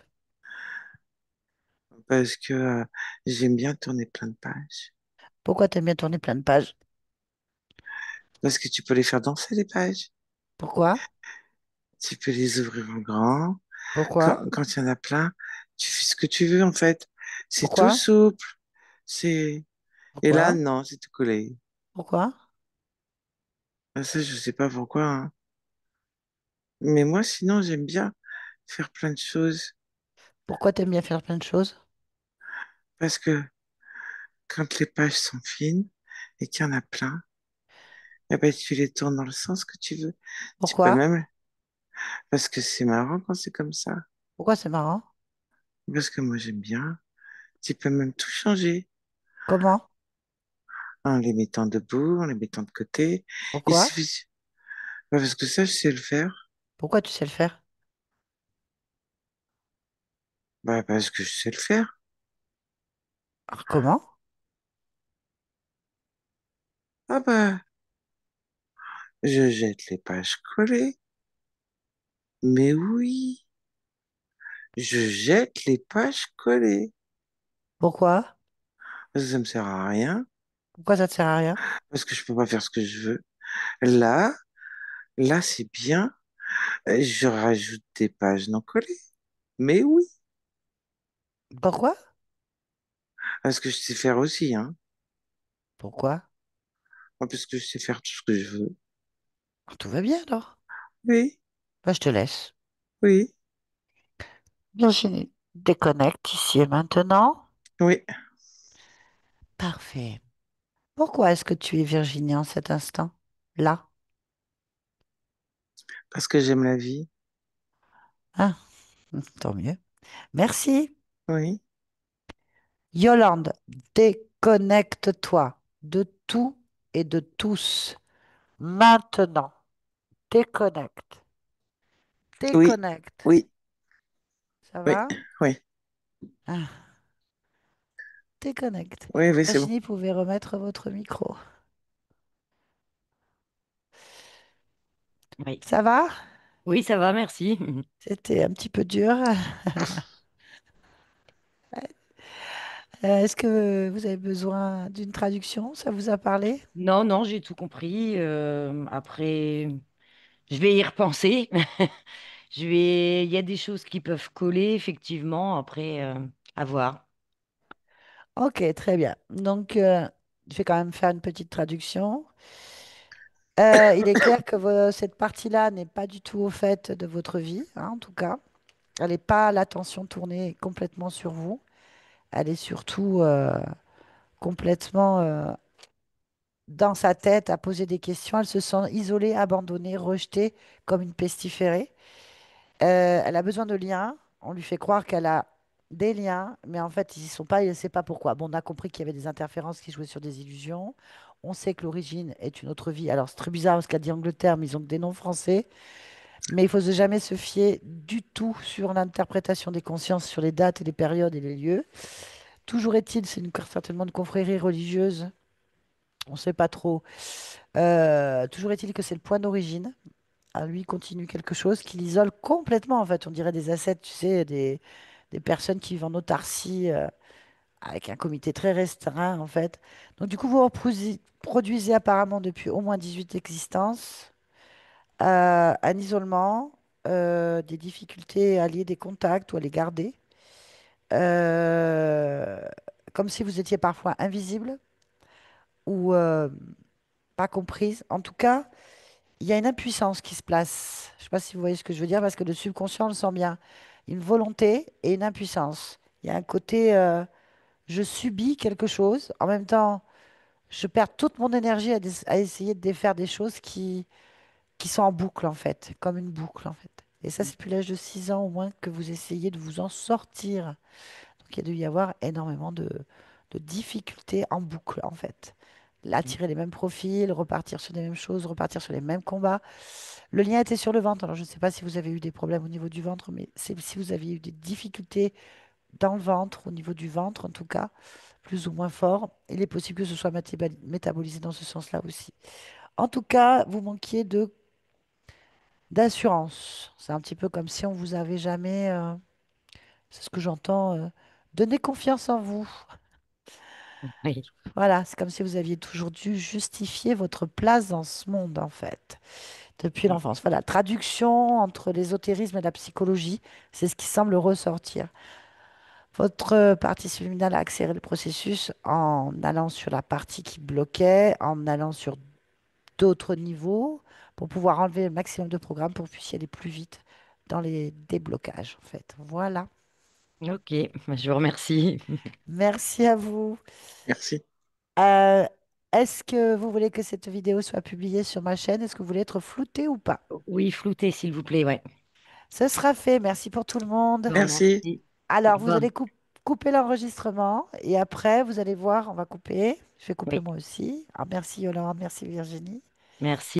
Parce que j'aime bien tourner plein de pages. Pourquoi t'aimes bien tourner plein de pages? Parce que tu peux les faire danser, les pages. Pourquoi? Tu peux les ouvrir en grand. Pourquoi? Quand il y en a plein, tu fais ce que tu veux, en fait. C'est tout Pourquoi? souple. C'est... Et là, Pourquoi? non, c'est tout collé. Pourquoi? Ah, ça, je sais pas pourquoi, hein. Mais moi, sinon, j'aime bien faire plein de choses. Pourquoi t'aimes bien faire plein de choses? Parce que quand les pages sont fines et qu'il y en a plein, eh ben, tu les tournes dans le sens que tu veux. Tu peux Pourquoi? même... Parce que c'est marrant quand c'est comme ça. Pourquoi c'est marrant? Parce que moi, j'aime bien. Tu peux même tout changer. Comment? En les mettant debout, en les mettant de côté. Il Pourquoi? suffit... Bah, parce que ça, je sais le faire. Pourquoi tu sais le faire? Bah, parce que je sais le faire. Alors, comment? Ah bah, je jette les pages collées. Mais oui, je jette les pages collées. Pourquoi? Parce que ça me sert à rien. Pourquoi ça te sert à rien? Parce que je peux pas faire ce que je veux. Là, là, c'est bien. Je rajoute des pages non collées. Mais oui, Pourquoi? parce que je sais faire aussi, hein. Pourquoi? Moi, parce que je sais faire tout ce que je veux. Ah, tout va bien alors. Oui, Bah, je te laisse. oui, Virginie, déconnecte ici et maintenant. oui. Parfait. Pourquoi est-ce que tu es Virginie en cet instant? Là. Parce que j'aime la vie. Hein? Tant mieux. Merci. Oui, Yolande, déconnecte-toi de tout et de tous. Maintenant. Déconnecte. oui, Déconnecte. oui, Ça oui, va? oui. Ah, déconnecte. Oui, oui, c'est bon. Virginie, pouvez remettre votre micro. Oui. Ça va? Oui, ça va, merci. C'était un petit peu dur. Est-ce que vous avez besoin d'une traduction? Ça vous a parlé? Non, non, j'ai tout compris. Après, je vais y repenser. Il y a des choses qui peuvent coller, effectivement. Après, à voir. Ok, très bien. Donc, je vais quand même faire une petite traduction. Il est clair que cette partie-là n'est pas du tout au fait de votre vie, hein, en tout cas. Elle n'est pas l'attention tournée complètement sur vous. Elle est surtout complètement dans sa tête à poser des questions. Elle se sent isolée, abandonnée, rejetée comme une pestiférée. Elle a besoin de liens. On lui fait croire qu'elle a des liens, mais en fait, ils y sont pas et elle ne sait pas pourquoi. Bon, on a compris qu'il y avait des interférences qui jouaient sur des illusions. On sait que l'origine est une autre vie. Alors, c'est très bizarre parce qu'elle dit Angleterre, mais ils ont que des noms français. Mais il faut jamais se fier du tout sur l'interprétation des consciences, sur les dates et les périodes et les lieux. Toujours est-il, c'est certainement une confrérie religieuse. On ne sait pas trop. Toujours est-il que c'est le point d'origine. À lui continue quelque chose qui l'isole complètement, en fait. On dirait des ascètes, tu sais, des personnes qui vivent en autarcie, avec un comité très restreint, en fait. Donc, du coup, vous produisez apparemment depuis au moins 18 existences, un isolement, des difficultés à lier des contacts ou à les garder, euh, comme si vous étiez parfois invisible ou pas comprise. En tout cas, il y a une impuissance qui se place. Je ne sais pas si vous voyez ce que je veux dire, parce que le subconscient le sent bien. Une volonté et une impuissance. Il y a un côté, je subis quelque chose. En même temps, je perds toute mon énergie à essayer de défaire des choses qui sont en boucle, en fait, comme une boucle, en fait. Et ça, c'est depuis l'âge de 6 ans au moins que vous essayez de vous en sortir. Donc, il y a dû y avoir énormément de difficultés en boucle, en fait. Attirer les mêmes profils, repartir sur les mêmes choses, repartir sur les mêmes combats. Le lien était sur le ventre. Alors, je ne sais pas si vous avez eu des problèmes au niveau du ventre, mais si vous aviez eu des difficultés dans le ventre, au niveau du ventre en tout cas, plus ou moins fort, il est possible que ce soit métabolisé dans ce sens-là aussi. En tout cas, vous manquiez de d'assurance. C'est un petit peu comme si on vous avait jamais, c'est ce que j'entends, donné confiance en vous. Oui. Voilà, c'est comme si vous aviez toujours dû justifier votre place dans ce monde, en fait, depuis l'enfance. Voilà, traduction entre l'ésotérisme et la psychologie, c'est ce qui semble ressortir. Votre partie subliminale a accéléré le processus en allant sur la partie qui bloquait, en allant sur d'autres niveaux, pour pouvoir enlever le maximum de programmes pour que vous puissiez aller plus vite dans les déblocages, en fait. Voilà. Ok, je vous remercie. Merci à vous. Merci. Euh, Est-ce que vous voulez que cette vidéo soit publiée sur ma chaîne? Est-ce que vous voulez être flouté ou pas? Oui, flouté, s'il vous plaît, ouais. Ce sera fait. Merci pour tout le monde. Je vous Merci. remercie. Au Alors, vous revoir. allez couper l'enregistrement et après, vous allez voir, on va couper. Je vais couper Oui, moi aussi. Ah, merci Yolande, merci Virginie. merci.